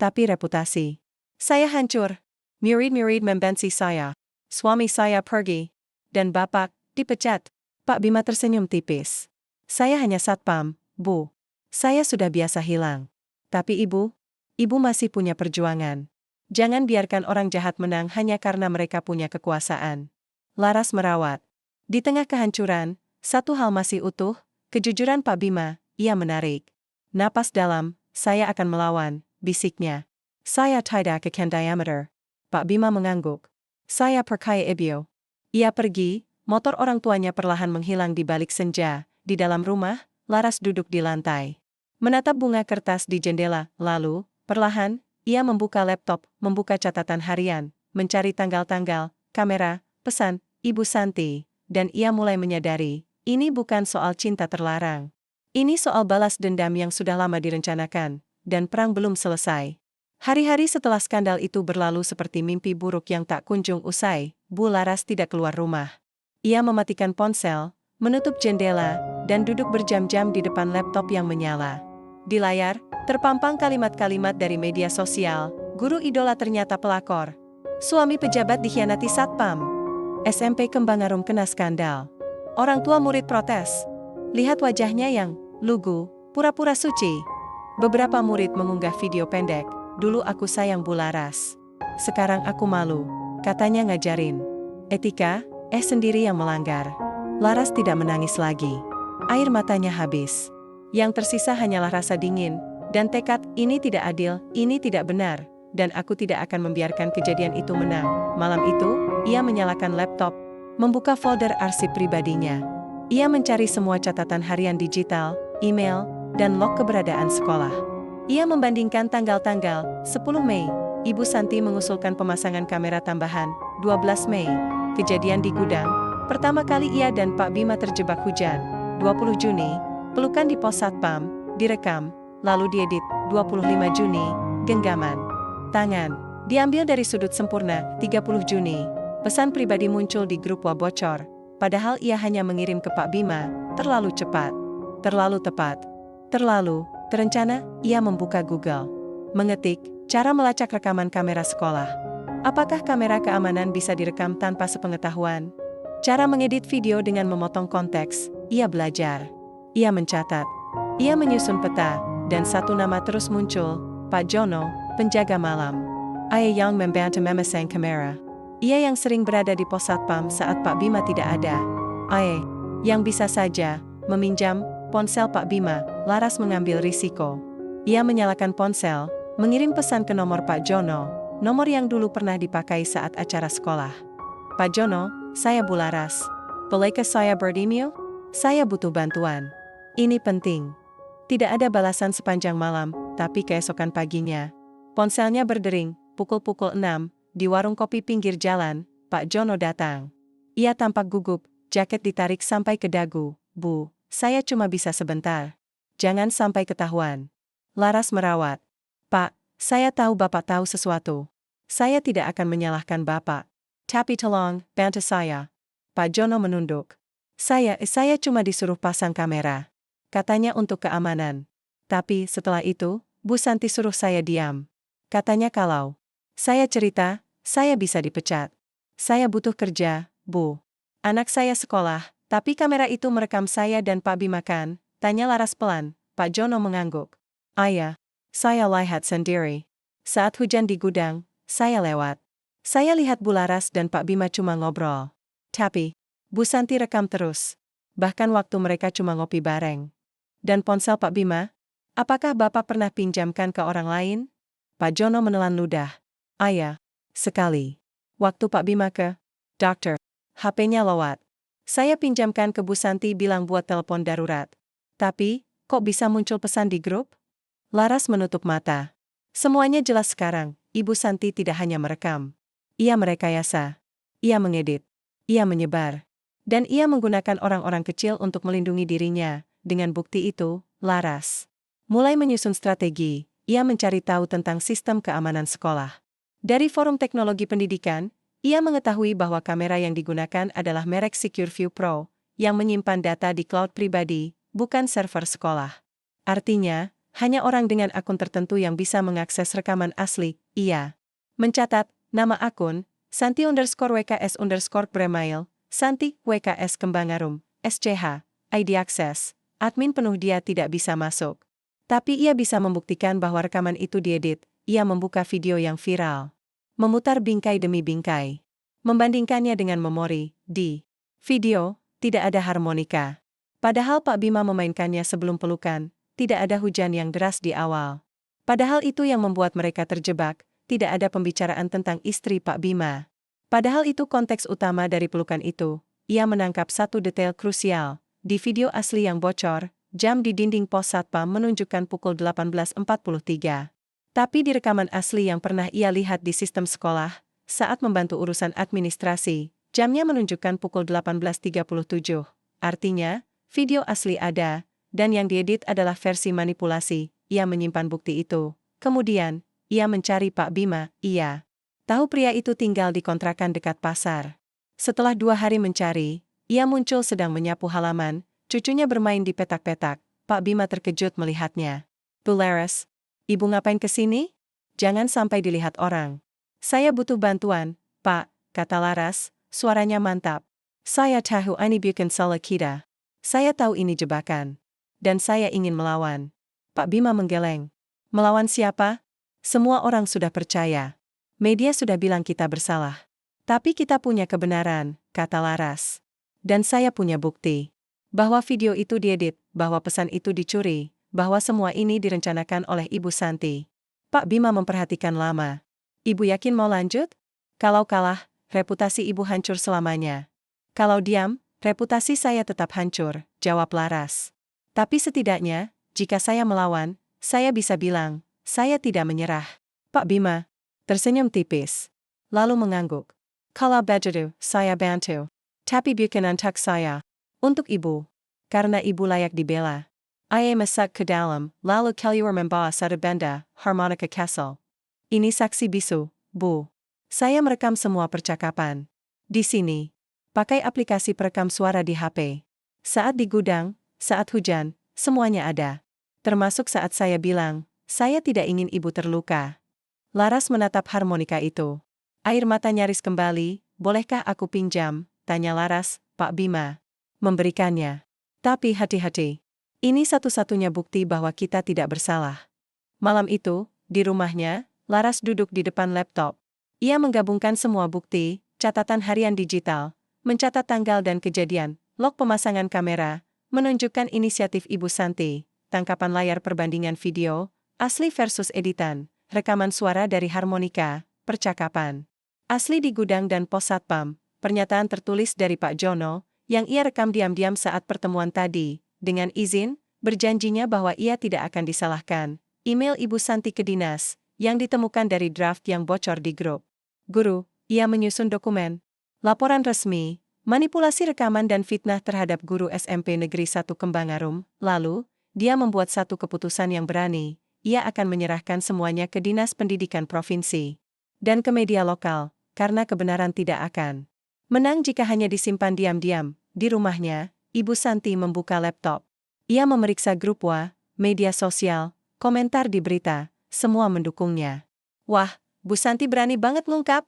Tapi reputasi. Saya hancur. Murid-murid membenci saya. Suami saya pergi. Dan Bapak, dipecat. Pak Bima tersenyum tipis. Saya hanya satpam, Bu. Saya sudah biasa hilang. Tapi Ibu masih punya perjuangan. Jangan biarkan orang jahat menang hanya karena mereka punya kekuasaan. Laras merawat. Di tengah kehancuran, satu hal masih utuh, kejujuran Pak Bima. Ia menarik napas dalam. Saya akan melawan, bisiknya. Saya tidak akan diameter. Pak Bima mengangguk. Saya percaya Ibu. Ia pergi, motor orang tuanya perlahan menghilang di balik senja. Di dalam rumah, Laras duduk di lantai. Menatap bunga kertas di jendela, lalu, perlahan, ia membuka laptop, membuka catatan harian, mencari tanggal-tanggal, kamera, pesan, Ibu Santi, dan ia mulai menyadari, ini bukan soal cinta terlarang. Ini soal balas dendam yang sudah lama direncanakan, dan perang belum selesai. Hari-hari setelah skandal itu berlalu seperti mimpi buruk yang tak kunjung usai, Bu Laras tidak keluar rumah. Ia mematikan ponsel, menutup jendela, dan duduk berjam-jam di depan laptop yang menyala. Di layar, terpampang kalimat-kalimat dari media sosial, guru idola ternyata pelakor. Suami pejabat dikhianati satpam. SMP Kembangarum kena skandal. Orang tua murid protes. Lihat wajahnya yang lugu, pura-pura suci. Beberapa murid mengunggah video pendek. Dulu aku sayang Bu Laras. Sekarang aku malu. Katanya ngajarin etika, sendiri yang melanggar. Laras tidak menangis lagi. Air matanya habis. Yang tersisa hanyalah rasa dingin, dan tekad, ini tidak adil, ini tidak benar, dan aku tidak akan membiarkan kejadian itu menang. Malam itu, ia menyalakan laptop, membuka folder arsip pribadinya. Ia mencari semua catatan harian digital, email, dan log keberadaan sekolah. Ia membandingkan tanggal-tanggal. 10 Mei, Ibu Santi mengusulkan pemasangan kamera tambahan. 12 Mei, kejadian di gudang. Pertama kali ia dan Pak Bima terjebak hujan. 20 Juni, pelukan di pos satpam, direkam, lalu diedit. 25 Juni, genggaman tangan, diambil dari sudut sempurna. 30 Juni, pesan pribadi muncul di grup WA bocor. Padahal ia hanya mengirim ke Pak Bima, terlalu cepat, terlalu tepat, terlalu terencana. Ia membuka Google, mengetik, cara melacak rekaman kamera sekolah. Apakah kamera keamanan bisa direkam tanpa sepengetahuan? Cara mengedit video dengan memotong konteks. Ia belajar. Ia mencatat. Ia menyusun peta, dan satu nama terus muncul, Pak Jono, penjaga malam. Ia yang membantu memasang kamera. Ia yang sering berada di pos satpam saat Pak Bima tidak ada. Ia yang bisa saja meminjam ponsel Pak Bima. Laras mengambil risiko. Ia menyalakan ponsel, mengirim pesan ke nomor Pak Jono, nomor yang dulu pernah dipakai saat acara sekolah. Pak Jono, saya Bu Laras. Bolehkah saya bertemu? Saya butuh bantuan. Ini penting. Tidak ada balasan sepanjang malam, tapi keesokan paginya, ponselnya berdering. Pukul-pukul 6, di warung kopi pinggir jalan, Pak Jono datang. Ia tampak gugup, jaket ditarik sampai ke dagu. Bu, saya cuma bisa sebentar. Jangan sampai ketahuan. Laras merawat. Pak, saya tahu Bapak tahu sesuatu. Saya tidak akan menyalahkan Bapak. Tapi tolong, bantu saya. Pak Jono menunduk. Saya cuma disuruh pasang kamera. Katanya untuk keamanan. Tapi setelah itu, Bu Santi suruh saya diam. Katanya kalau saya cerita, saya bisa dipecat. Saya butuh kerja, Bu. Anak saya sekolah, tapi kamera itu merekam saya dan Pak Bima kan? Tanya Laras pelan. Pak Jono mengangguk. Ayah, saya lihat sendiri. Saat hujan di gudang, saya lewat. Saya lihat Bu Laras dan Pak Bima cuma ngobrol. Tapi, Bu Santi rekam terus. Bahkan waktu mereka cuma ngopi bareng. Dan ponsel Pak Bima? Apakah Bapak pernah pinjamkan ke orang lain? Pak Jono menelan ludah. Ayah, sekali. Waktu Pak Bima ke dokter, HP-nya lowat. Saya pinjamkan ke Bu Santi bilang buat telepon darurat. Tapi, kok bisa muncul pesan di grup? Laras menutup mata. Semuanya jelas sekarang, Ibu Santi tidak hanya merekam. Ia merekayasa. Ia mengedit. Ia menyebar. Dan ia menggunakan orang-orang kecil untuk melindungi dirinya. Dengan bukti itu, Laras mulai menyusun strategi. Ia mencari tahu tentang sistem keamanan sekolah. Dari forum teknologi pendidikan, ia mengetahui bahwa kamera yang digunakan adalah merek SecureView Pro, yang menyimpan data di cloud pribadi, bukan server sekolah. Artinya, hanya orang dengan akun tertentu yang bisa mengakses rekaman asli. Ia mencatat nama akun, Santi_WKS_Bremail, Santi WKS Kembangarum, SCH, ID akses, admin penuh dia tidak bisa masuk. Tapi ia bisa membuktikan bahwa rekaman itu diedit. Ia membuka video yang viral. Memutar bingkai demi bingkai. Membandingkannya dengan memori. Di video, tidak ada harmonika. Padahal Pak Bima memainkannya sebelum pelukan. Tidak ada hujan yang deras di awal. Padahal itu yang membuat mereka terjebak. Tidak ada pembicaraan tentang istri Pak Bima. Padahal itu konteks utama dari pelukan itu. Ia menangkap satu detail krusial. Di video asli yang bocor, jam di dinding pos satpam menunjukkan pukul 18.43. Tapi di rekaman asli yang pernah ia lihat di sistem sekolah, saat membantu urusan administrasi, jamnya menunjukkan pukul 18.37. Artinya, video asli ada, dan yang diedit adalah versi manipulasi. Ia menyimpan bukti itu. Kemudian, ia mencari Pak Bima. Ia tahu pria itu tinggal di kontrakan dekat pasar. Setelah 2 hari mencari, ia muncul sedang menyapu halaman. Cucunya bermain di petak-petak. Pak Bima terkejut melihatnya. Bu Laras, Ibu ngapain kesini? Jangan sampai dilihat orang. Saya butuh bantuan, Pak, kata Laras, suaranya mantap. Saya tahu ini bukan salah kita. Saya tahu ini jebakan. Dan saya ingin melawan. Pak Bima menggeleng. Melawan siapa? Semua orang sudah percaya. Media sudah bilang kita bersalah. Tapi kita punya kebenaran, kata Laras. Dan saya punya bukti. Bahwa video itu diedit, bahwa pesan itu dicuri, bahwa semua ini direncanakan oleh Ibu Santi. Pak Bima memperhatikan lama. Ibu yakin mau lanjut? Kalau kalah, reputasi Ibu hancur selamanya. Kalau diam, reputasi saya tetap hancur, jawab Laras. Tapi setidaknya, jika saya melawan, saya bisa bilang, saya tidak menyerah. Pak Bima tersenyum tipis. Lalu mengangguk. Kalau begitu, saya bantu. Tapi bukan untuk saya. Untuk Ibu. Karena Ibu layak dibela. Ia masuk ke dalam, lalu keluar membawa satu benda, harmonika Castle. Ini saksi bisu, Bu. Saya merekam semua percakapan. Di sini. Pakai aplikasi perekam suara di HP. Saat di gudang, saat hujan, semuanya ada. Termasuk saat saya bilang, saya tidak ingin Ibu terluka. Laras menatap harmonika itu. Air mata nyaris kembali, bolehkah aku pinjam? Tanya Laras, Pak Bima. Memberikannya. Tapi hati-hati. Ini satu-satunya bukti bahwa kita tidak bersalah. Malam itu, di rumahnya, Laras duduk di depan laptop. Ia menggabungkan semua bukti, catatan harian digital, mencatat tanggal dan kejadian, log pemasangan kamera, menunjukkan inisiatif Ibu Santi, tangkapan layar perbandingan video, asli versus editan, rekaman suara dari harmonika, percakapan asli di gudang dan pos satpam, pernyataan tertulis dari Pak Jono, yang ia rekam diam-diam saat pertemuan tadi, dengan izin, berjanjinya bahwa ia tidak akan disalahkan, email Ibu Santi ke dinas, yang ditemukan dari draft yang bocor di grup. Guru, ia menyusun dokumen. Laporan resmi, manipulasi rekaman dan fitnah terhadap guru SMP Negeri 1 Kembangarum, lalu, dia membuat satu keputusan yang berani, ia akan menyerahkan semuanya ke Dinas Pendidikan Provinsi. Dan ke media lokal, karena kebenaran tidak akan menang jika hanya disimpan diam-diam. Di rumahnya, Ibu Santi membuka laptop. Ia memeriksa grup WA, media sosial, komentar di berita, semua mendukungnya. Wah, Bu Santi berani banget ngungkap.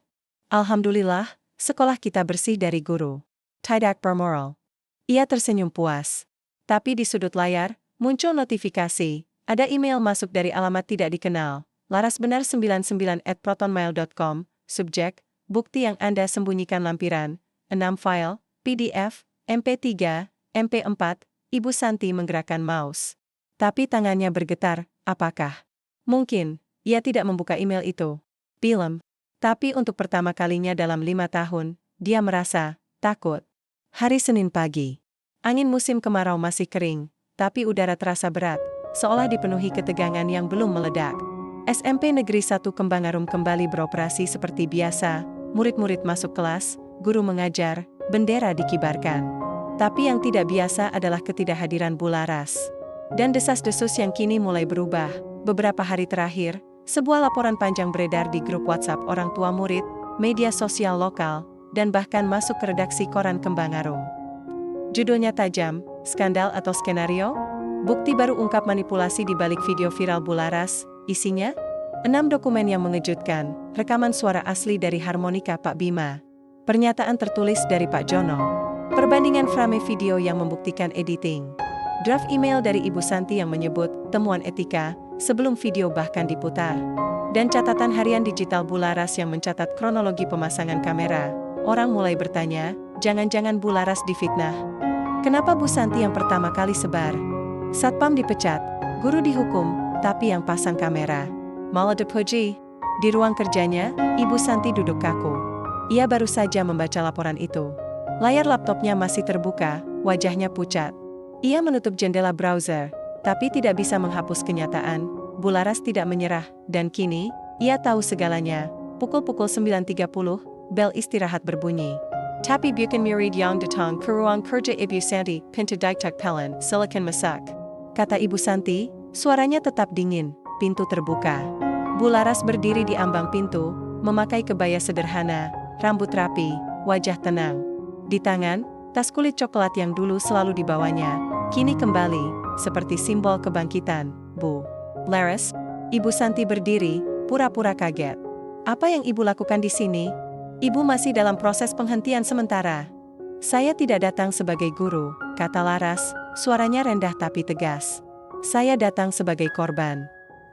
Alhamdulillah, sekolah kita bersih dari guru tidak bermoral. Ia tersenyum puas. Tapi di sudut layar, muncul notifikasi, ada email masuk dari alamat tidak dikenal. Laras benar 99@protonmail.com, subjek, bukti yang Anda sembunyikan lampiran, 6 file, PDF, MP3, MP4, Ibu Santi menggerakkan mouse. Tapi tangannya bergetar, apakah? Mungkin, ia tidak membuka email itu. Film. Tapi untuk pertama kalinya dalam 5 tahun, dia merasa takut. Hari Senin pagi. Angin musim kemarau masih kering, tapi udara terasa berat, seolah dipenuhi ketegangan yang belum meledak. SMP Negeri 1 Kembangarum kembali beroperasi seperti biasa, murid-murid masuk kelas, guru mengajar, bendera dikibarkan. Tapi yang tidak biasa adalah ketidakhadiran Bu Laras. Dan desas-desus yang kini mulai berubah. Beberapa hari terakhir, sebuah laporan panjang beredar di grup WhatsApp orang tua murid, media sosial lokal, dan bahkan masuk ke redaksi koran Kembangarum. Judulnya tajam, skandal atau skenario? Bukti baru ungkap manipulasi di balik video viral Bu Laras, isinya? 6 dokumen yang mengejutkan, rekaman suara asli dari harmonika Pak Bima. Pernyataan tertulis dari Pak Jono. Perbandingan frame video yang membuktikan editing. Draft email dari Ibu Santi yang menyebut temuan etika, sebelum video bahkan diputar. Dan catatan harian digital Bu Laras yang mencatat kronologi pemasangan kamera. Orang mulai bertanya, jangan-jangan Bu Laras difitnah. Kenapa Bu Santi yang pertama kali sebar? Satpam dipecat, guru dihukum, tapi yang pasang kamera malah dipuji. Di ruang kerjanya, Ibu Santi duduk kaku. Ia baru saja membaca laporan itu. Layar laptopnya masih terbuka, wajahnya pucat. Ia menutup jendela browser, tapi tidak bisa menghapus kenyataan. Bu Laras tidak menyerah, dan kini, ia tahu segalanya. Pukul 9.30, bel istirahat berbunyi. Tapi bukan murid yang datang ke ruang kerja Ibu Santi, pintu ditutup, silakan masuk. Kata Ibu Santi, suaranya tetap dingin, pintu terbuka. Bu Laras berdiri di ambang pintu, memakai kebaya sederhana, rambut rapi, wajah tenang. Di tangan, tas kulit coklat yang dulu selalu dibawanya, kini kembali, seperti simbol kebangkitan. Bu Laras, Ibu Santi berdiri, pura-pura kaget. Apa yang Ibu lakukan di sini? Ibu masih dalam proses penghentian sementara. Saya tidak datang sebagai guru, kata Laras, suaranya rendah tapi tegas. Saya datang sebagai korban.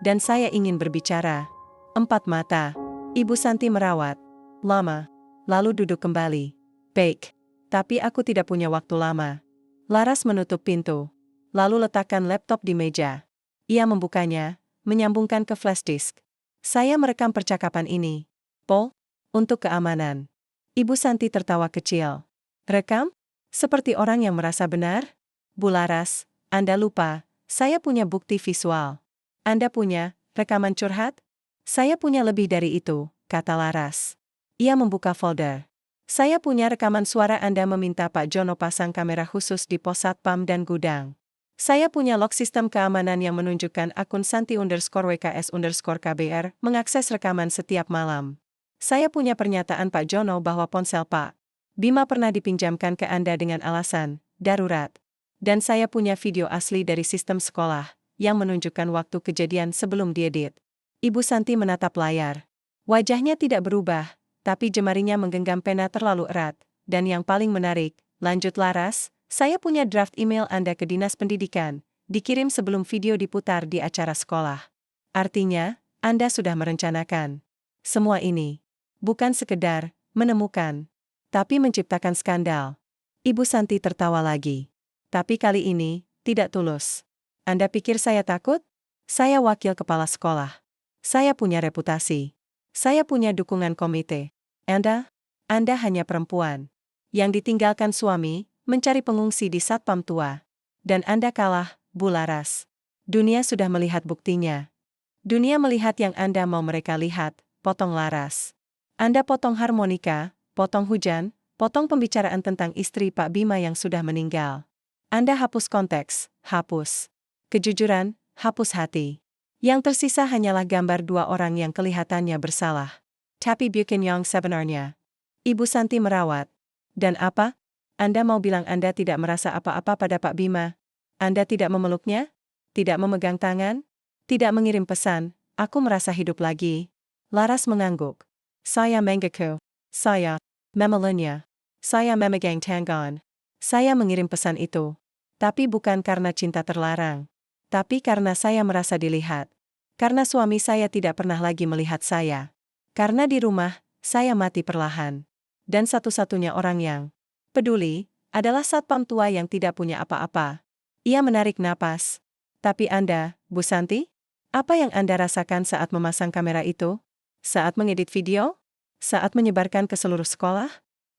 Dan saya ingin berbicara. Empat mata. Ibu Santi merawat. Lama. Lalu duduk kembali. Baik. Tapi aku tidak punya waktu lama. Laras menutup pintu. Lalu letakkan laptop di meja. Ia membukanya, menyambungkan ke flash disk. Saya merekam percakapan ini. Paul, untuk keamanan. Ibu Santi tertawa kecil. Rekam? Seperti orang yang merasa benar? Bu Laras, Anda lupa, saya punya bukti visual. Anda punya rekaman curhat? Saya punya lebih dari itu, kata Laras. Ia membuka folder. Saya punya rekaman suara Anda meminta Pak Jono pasang kamera khusus di pos satpam dan gudang. Saya punya log sistem keamanan yang menunjukkan akun Santi_WKS_KBR mengakses rekaman setiap malam. Saya punya pernyataan Pak Jono bahwa ponsel Pak Bima pernah dipinjamkan ke Anda dengan alasan darurat. Dan saya punya video asli dari sistem sekolah yang menunjukkan waktu kejadian sebelum diedit. Ibu Santi menatap layar. Wajahnya tidak berubah, tapi jemarinya menggenggam pena terlalu erat. Dan yang paling menarik, lanjut Laras, saya punya draft email Anda ke Dinas Pendidikan, dikirim sebelum video diputar di acara sekolah. Artinya, Anda sudah merencanakan semua ini. Bukan sekedar menemukan, tapi menciptakan skandal. Ibu Santi tertawa lagi. Tapi kali ini, tidak tulus. Anda pikir saya takut? Saya wakil kepala sekolah. Saya punya reputasi. Saya punya dukungan komite. Anda hanya perempuan yang ditinggalkan suami, mencari pengungsi di satpam tua. Dan Anda kalah, Bu Laras. Dunia sudah melihat buktinya. Dunia melihat yang Anda mau mereka lihat, potong Laras. Anda potong harmonika, potong hujan, potong pembicaraan tentang istri Pak Bima yang sudah meninggal. Anda hapus konteks, hapus kejujuran, hapus hati. Yang tersisa hanyalah gambar dua orang yang kelihatannya bersalah. Tapi bukan yang sebenarnya. Ibu Santi merawat. Dan apa? Anda mau bilang Anda tidak merasa apa-apa pada Pak Bima? Anda tidak memeluknya? Tidak memegang tangan? Tidak mengirim pesan, aku merasa hidup lagi? Laras mengangguk. Saya mengaku. Saya memeluknya. Saya memegang tangan. Saya mengirim pesan itu. Tapi bukan karena cinta terlarang. Tapi karena saya merasa dilihat. Karena suami saya tidak pernah lagi melihat saya. Karena di rumah, saya mati perlahan. Dan satu-satunya orang yang peduli adalah satpam tua yang tidak punya apa-apa. Ia menarik napas. Tapi Anda, Bu Santi? Apa yang Anda rasakan saat memasang kamera itu? Saat mengedit video? Saat menyebarkan ke seluruh sekolah?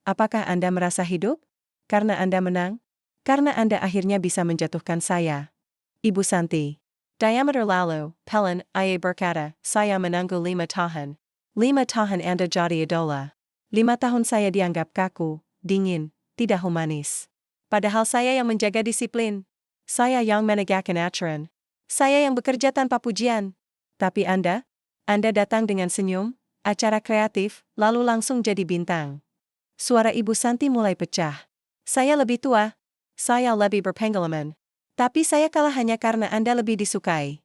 Apakah Anda merasa hidup? Karena Anda menang? Karena Anda akhirnya bisa menjatuhkan saya. Ibu Santi. Diameter lalu, Pelen, Ia berkata, saya menangguh 5 tahun. 5 tahun Anda jadi idola. 5 tahun saya dianggap kaku, dingin, tidak humanis. Padahal saya yang menjaga disiplin. Saya yang menegakkan aturan. Saya yang bekerja tanpa pujian. Tapi Anda datang dengan senyum, acara kreatif, lalu langsung jadi bintang. Suara Ibu Santi mulai pecah. Saya lebih tua. Saya lebih berpengalaman. Tapi saya kalah hanya karena Anda lebih disukai.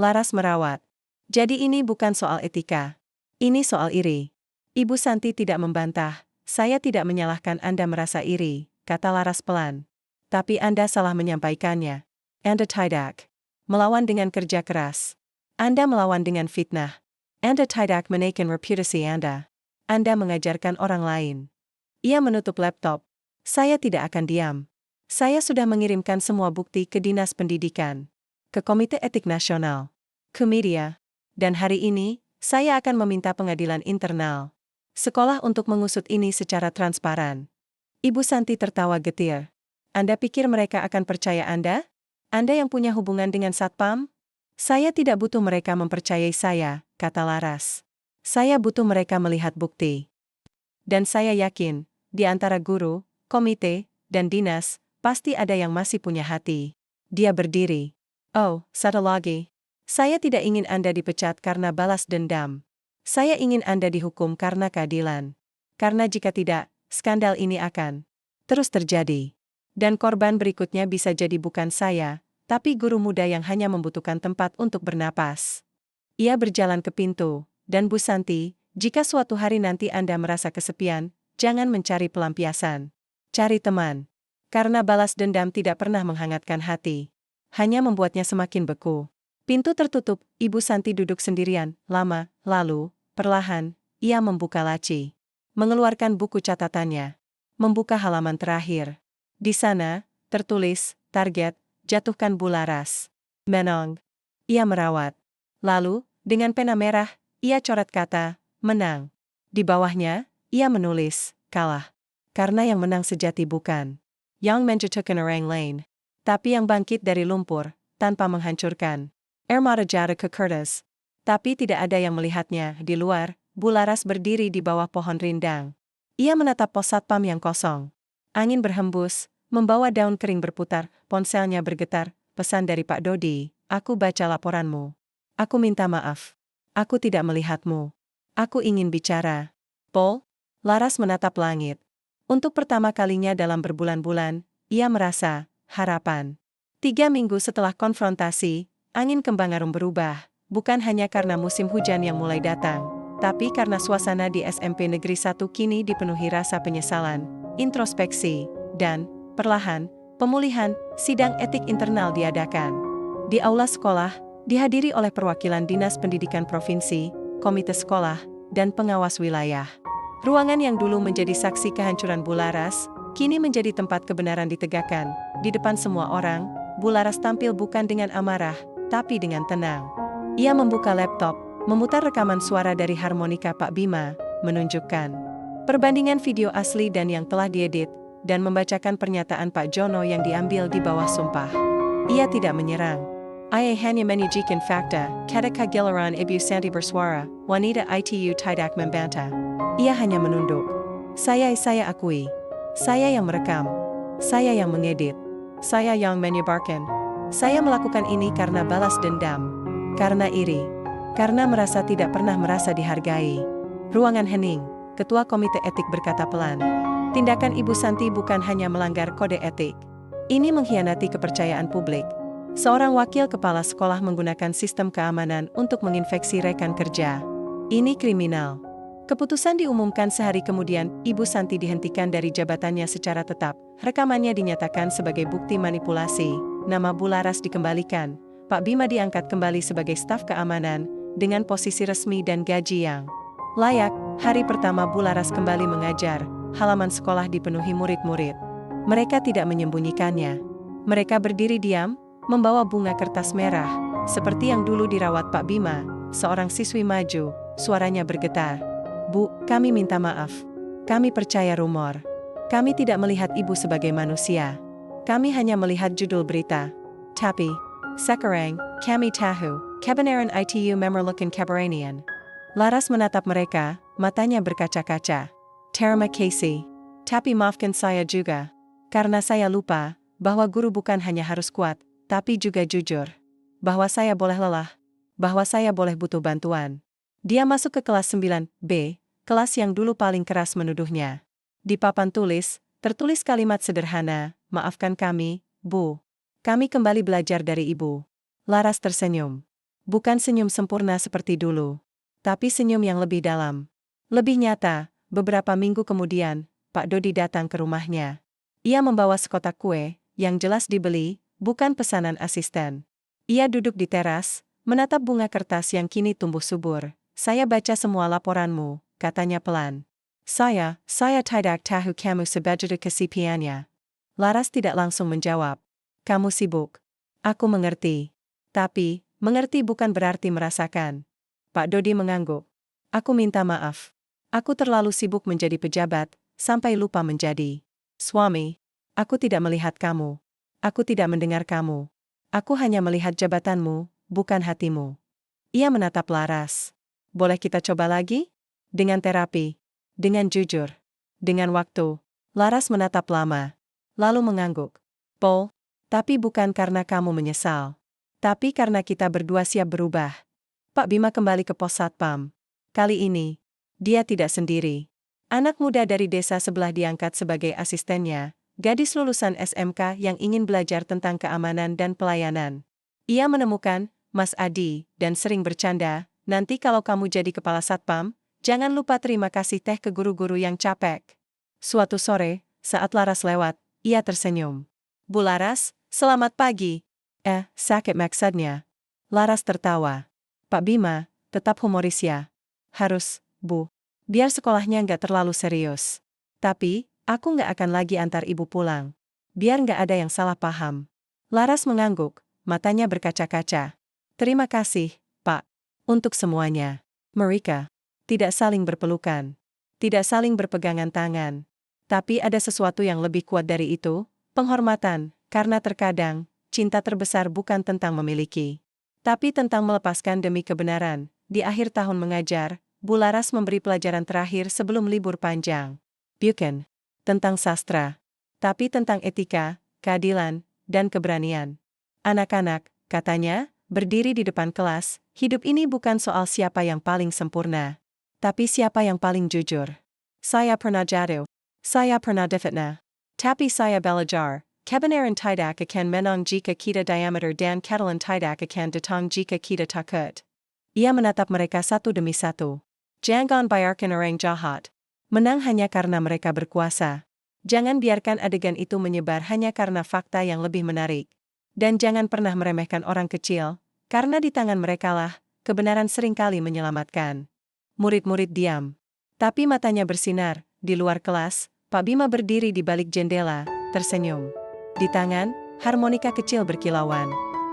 Laras merawat. Jadi ini bukan soal etika. Ini soal iri. Ibu Santi tidak membantah. Saya tidak menyalahkan Anda merasa iri, kata Laras pelan. Tapi Anda salah menyampaikannya. Anda tidak melawan dengan kerja keras. Anda melawan dengan fitnah. Anda tidak menaikkan reputasi Anda. Anda mengajarkan orang lain. Ia menutup laptop. Saya tidak akan diam. Saya sudah mengirimkan semua bukti ke Dinas Pendidikan, ke Komite Etik Nasional, ke media, dan hari ini, saya akan meminta pengadilan internal sekolah untuk mengusut ini secara transparan. Ibu Santi tertawa getir. Anda pikir mereka akan percaya Anda? Anda yang punya hubungan dengan satpam? Saya tidak butuh mereka mempercayai saya, kata Laras. Saya butuh mereka melihat bukti. Dan saya yakin, di antara guru, komite, dan dinas, pasti ada yang masih punya hati. Dia berdiri. Oh, satu lagi. Saya tidak ingin Anda dipecat karena balas dendam. Saya ingin Anda dihukum karena keadilan. Karena jika tidak, skandal ini akan terus terjadi. Dan korban berikutnya bisa jadi bukan saya, tapi guru muda yang hanya membutuhkan tempat untuk bernapas. Ia berjalan ke pintu, dan Bu Santi, jika suatu hari nanti Anda merasa kesepian, jangan mencari pelampiasan. Cari teman. Karena balas dendam tidak pernah menghangatkan hati. Hanya membuatnya semakin beku. Pintu tertutup, Ibu Santi duduk sendirian, lama, lalu, perlahan, ia membuka laci. Mengeluarkan buku catatannya. Membuka halaman terakhir. Di sana, tertulis, target, jatuhkan Bularas. Menang. Ia merawat. Lalu, dengan pena merah, ia coret kata, menang. Di bawahnya, ia menulis, kalah. Karena yang menang sejati bukan yang menjatuhkan orang lain, tapi yang bangkit dari lumpur, tanpa menghancurkan. Armada jatuh ke kertas. Tapi tidak ada yang melihatnya. Di luar, Bularas berdiri di bawah pohon rindang. Ia menatap pos satpam yang kosong. Angin berhembus, membawa daun kering berputar, ponselnya bergetar, pesan dari Pak Dodi, aku baca laporanmu. Aku minta maaf. Aku tidak melihatmu. Aku ingin bicara. Pol? Laras menatap langit. Untuk pertama kalinya dalam berbulan-bulan, ia merasa harapan. 3 minggu setelah konfrontasi, angin kembang arum berubah, bukan hanya karena musim hujan yang mulai datang, tapi karena suasana di SMP Negeri 1 kini dipenuhi rasa penyesalan, introspeksi, dan, perlahan, pemulihan. Sidang etik internal diadakan. Di aula sekolah, dihadiri oleh perwakilan Dinas Pendidikan Provinsi, Komite Sekolah, dan pengawas wilayah. Ruangan yang dulu menjadi saksi kehancuran Bularas, kini menjadi tempat kebenaran ditegakkan. Di depan semua orang, Bularas tampil bukan dengan amarah, tapi dengan tenang. Ia membuka laptop, memutar rekaman suara dari harmonika Pak Bima, menunjukkan perbandingan video asli dan yang telah diedit, dan membacakan pernyataan Pak Jono yang diambil di bawah sumpah. Ia tidak menyerang. Ia hanya menyajikan fakta, kata Kagelaran Ibu Santi bersuara, wanita itu tidak membantah. Ia hanya menunduk. Saya akui. Saya yang merekam. Saya yang mengedit. Saya yang menyebarkan. Saya melakukan ini karena balas dendam. Karena iri. Karena merasa tidak pernah merasa dihargai. Ruangan hening. Ketua Komite Etik berkata pelan. Tindakan Ibu Santi bukan hanya melanggar kode etik. Ini mengkhianati kepercayaan publik. Seorang wakil kepala sekolah menggunakan sistem keamanan untuk menginfeksi rekan kerja. Ini kriminal. Keputusan diumumkan sehari kemudian, Ibu Santi dihentikan dari jabatannya secara tetap. Rekamannya dinyatakan sebagai bukti manipulasi. Nama Bularas dikembalikan. Pak Bima diangkat kembali sebagai staf keamanan, dengan posisi resmi dan gaji yang layak. Hari pertama Bularas kembali mengajar, halaman sekolah dipenuhi murid-murid. Mereka tidak menyembunyikannya. Mereka berdiri diam, membawa bunga kertas merah, seperti yang dulu dirawat Pak Bima. Seorang siswi maju, suaranya bergetar. Bu, kami minta maaf. Kami percaya rumor. Kami tidak melihat ibu sebagai manusia. Kami hanya melihat judul berita. Tapi, sekarang, kami tahu, kebenaran itu memerlukan keberanian. Laras menatap mereka, matanya berkaca-kaca. Terima kasih. Tapi maafkan saya juga. Karena saya lupa, bahwa guru bukan hanya harus kuat, tapi juga jujur. Bahwa saya boleh lelah. Bahwa saya boleh butuh bantuan. Dia masuk ke kelas 9B, kelas yang dulu paling keras menuduhnya. Di papan tulis, tertulis kalimat sederhana, maafkan kami, Bu. Kami kembali belajar dari ibu. Laras tersenyum. Bukan senyum sempurna seperti dulu. Tapi senyum yang lebih dalam. Lebih nyata, beberapa minggu kemudian, Pak Dodi datang ke rumahnya. Ia membawa sekotak kue, yang jelas dibeli, bukan pesanan asisten. Ia duduk di teras, menatap bunga kertas yang kini tumbuh subur. Saya baca semua laporanmu, katanya pelan. Saya tidak tahu kamu sebegitu kesepiannya. Laras tidak langsung menjawab. Kamu sibuk. Aku mengerti. Tapi, mengerti bukan berarti merasakan. Pak Dodi mengangguk. Aku minta maaf. Aku terlalu sibuk menjadi pejabat, sampai lupa menjadi suami. Aku tidak melihat kamu. Aku tidak mendengar kamu. Aku hanya melihat jabatanmu, bukan hatimu. Ia menatap Laras. Boleh kita coba lagi? Dengan terapi. Dengan jujur. Dengan waktu. Laras menatap lama. Lalu mengangguk. Pol, tapi bukan karena kamu menyesal. Tapi karena kita berdua siap berubah. Pak Bima kembali ke pos satpam. Kali ini, dia tidak sendiri. Anak muda dari desa sebelah diangkat sebagai asistennya, gadis lulusan SMK yang ingin belajar tentang keamanan dan pelayanan. Ia menemukan Mas Adi dan sering bercanda, nanti kalau kamu jadi kepala satpam, jangan lupa terima kasih teh ke guru-guru yang capek. Suatu sore, saat Laras lewat, ia tersenyum. Bu Laras, selamat pagi. Sakit maksudnya. Laras tertawa. Pak Bima, tetap humoris ya. Harus, Bu. Biar sekolahnya nggak terlalu serius. Tapi, aku nggak akan lagi antar ibu pulang. Biar nggak ada yang salah paham. Laras mengangguk, matanya berkaca-kaca. Terima kasih, Pak. Untuk semuanya. Mereka tidak saling berpelukan. Tidak saling berpegangan tangan. Tapi ada sesuatu yang lebih kuat dari itu, penghormatan, karena terkadang, cinta terbesar bukan tentang memiliki. Tapi tentang melepaskan demi kebenaran. Di akhir tahun mengajar, Bu Laras memberi pelajaran terakhir sebelum libur panjang. Bukan tentang sastra, tapi tentang etika, keadilan, dan keberanian. Anak-anak, katanya, berdiri di depan kelas, hidup ini bukan soal siapa yang paling sempurna, tapi siapa yang paling jujur. Saya pernah jatuh. Saya pernah difitnah. Tapi saya belajar. Kebenaran tidak akan menang jika kita diameter dan keadilan tidak akan datang jika kita takut. Ia menatap mereka satu demi satu. Jangan biarkan orang jahat menang hanya karena mereka berkuasa. Jangan biarkan adegan itu menyebar hanya karena fakta yang lebih menarik. Dan jangan pernah meremehkan orang kecil, karena di tangan merekalah kebenaran seringkali menyelamatkan. Murid-murid diam. Tapi matanya bersinar. Di luar kelas, Pak Bima berdiri di balik jendela, tersenyum. Di tangan, harmonika kecil berkilauan.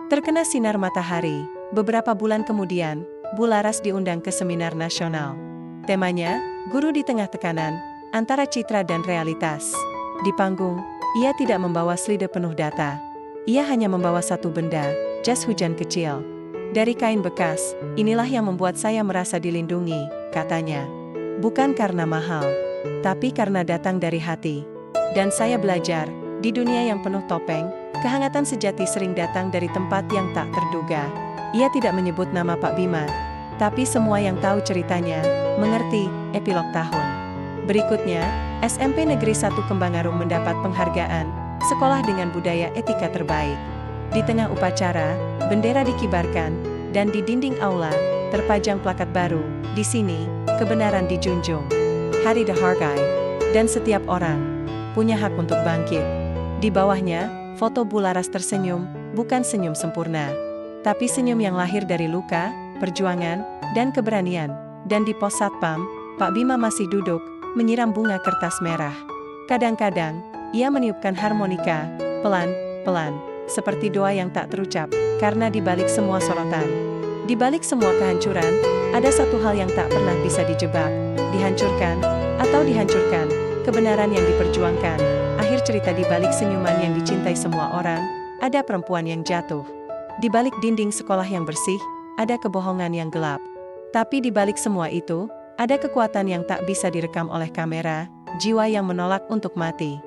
Terkena sinar matahari, beberapa bulan kemudian, Bu Laras diundang ke seminar nasional. Temanya, guru di tengah tekanan, antara citra dan realitas. Di panggung, ia tidak membawa slide penuh data. Ia hanya membawa satu benda, jas hujan kecil. Dari kain bekas, inilah yang membuat saya merasa dilindungi, katanya. Bukan karena mahal, tapi karena datang dari hati. Dan saya belajar, di dunia yang penuh topeng, kehangatan sejati sering datang dari tempat yang tak terduga. Ia tidak menyebut nama Pak Bima, tapi semua yang tahu ceritanya, mengerti, epilog tahun. Berikutnya, SMP Negeri 1 Kembangarum mendapat penghargaan, sekolah dengan budaya etika terbaik. Di tengah upacara, bendera dikibarkan, dan di dinding aula, terpajang plakat baru, di sini, kebenaran dijunjung. Hari dihargai, dan setiap orang punya hak untuk bangkit. Di bawahnya, foto Bu Laras tersenyum, bukan senyum sempurna, tapi senyum yang lahir dari luka, perjuangan, dan keberanian. Dan di pos satpam, Pak Bima masih duduk, menyiram bunga kertas merah. Kadang-kadang, ia meniupkan harmonika, pelan-pelan, seperti doa yang tak terucap, karena di balik semua sorotan, di balik semua kehancuran, ada satu hal yang tak pernah bisa dijebak, dihancurkan, atau dihancurkan, kebenaran yang diperjuangkan. Akhir cerita di balik senyuman yang dicintai semua orang, ada perempuan yang jatuh. Di balik dinding sekolah yang bersih, ada kebohongan yang gelap. Tapi di balik semua itu, ada kekuatan yang tak bisa direkam oleh kamera, jiwa yang menolak untuk mati.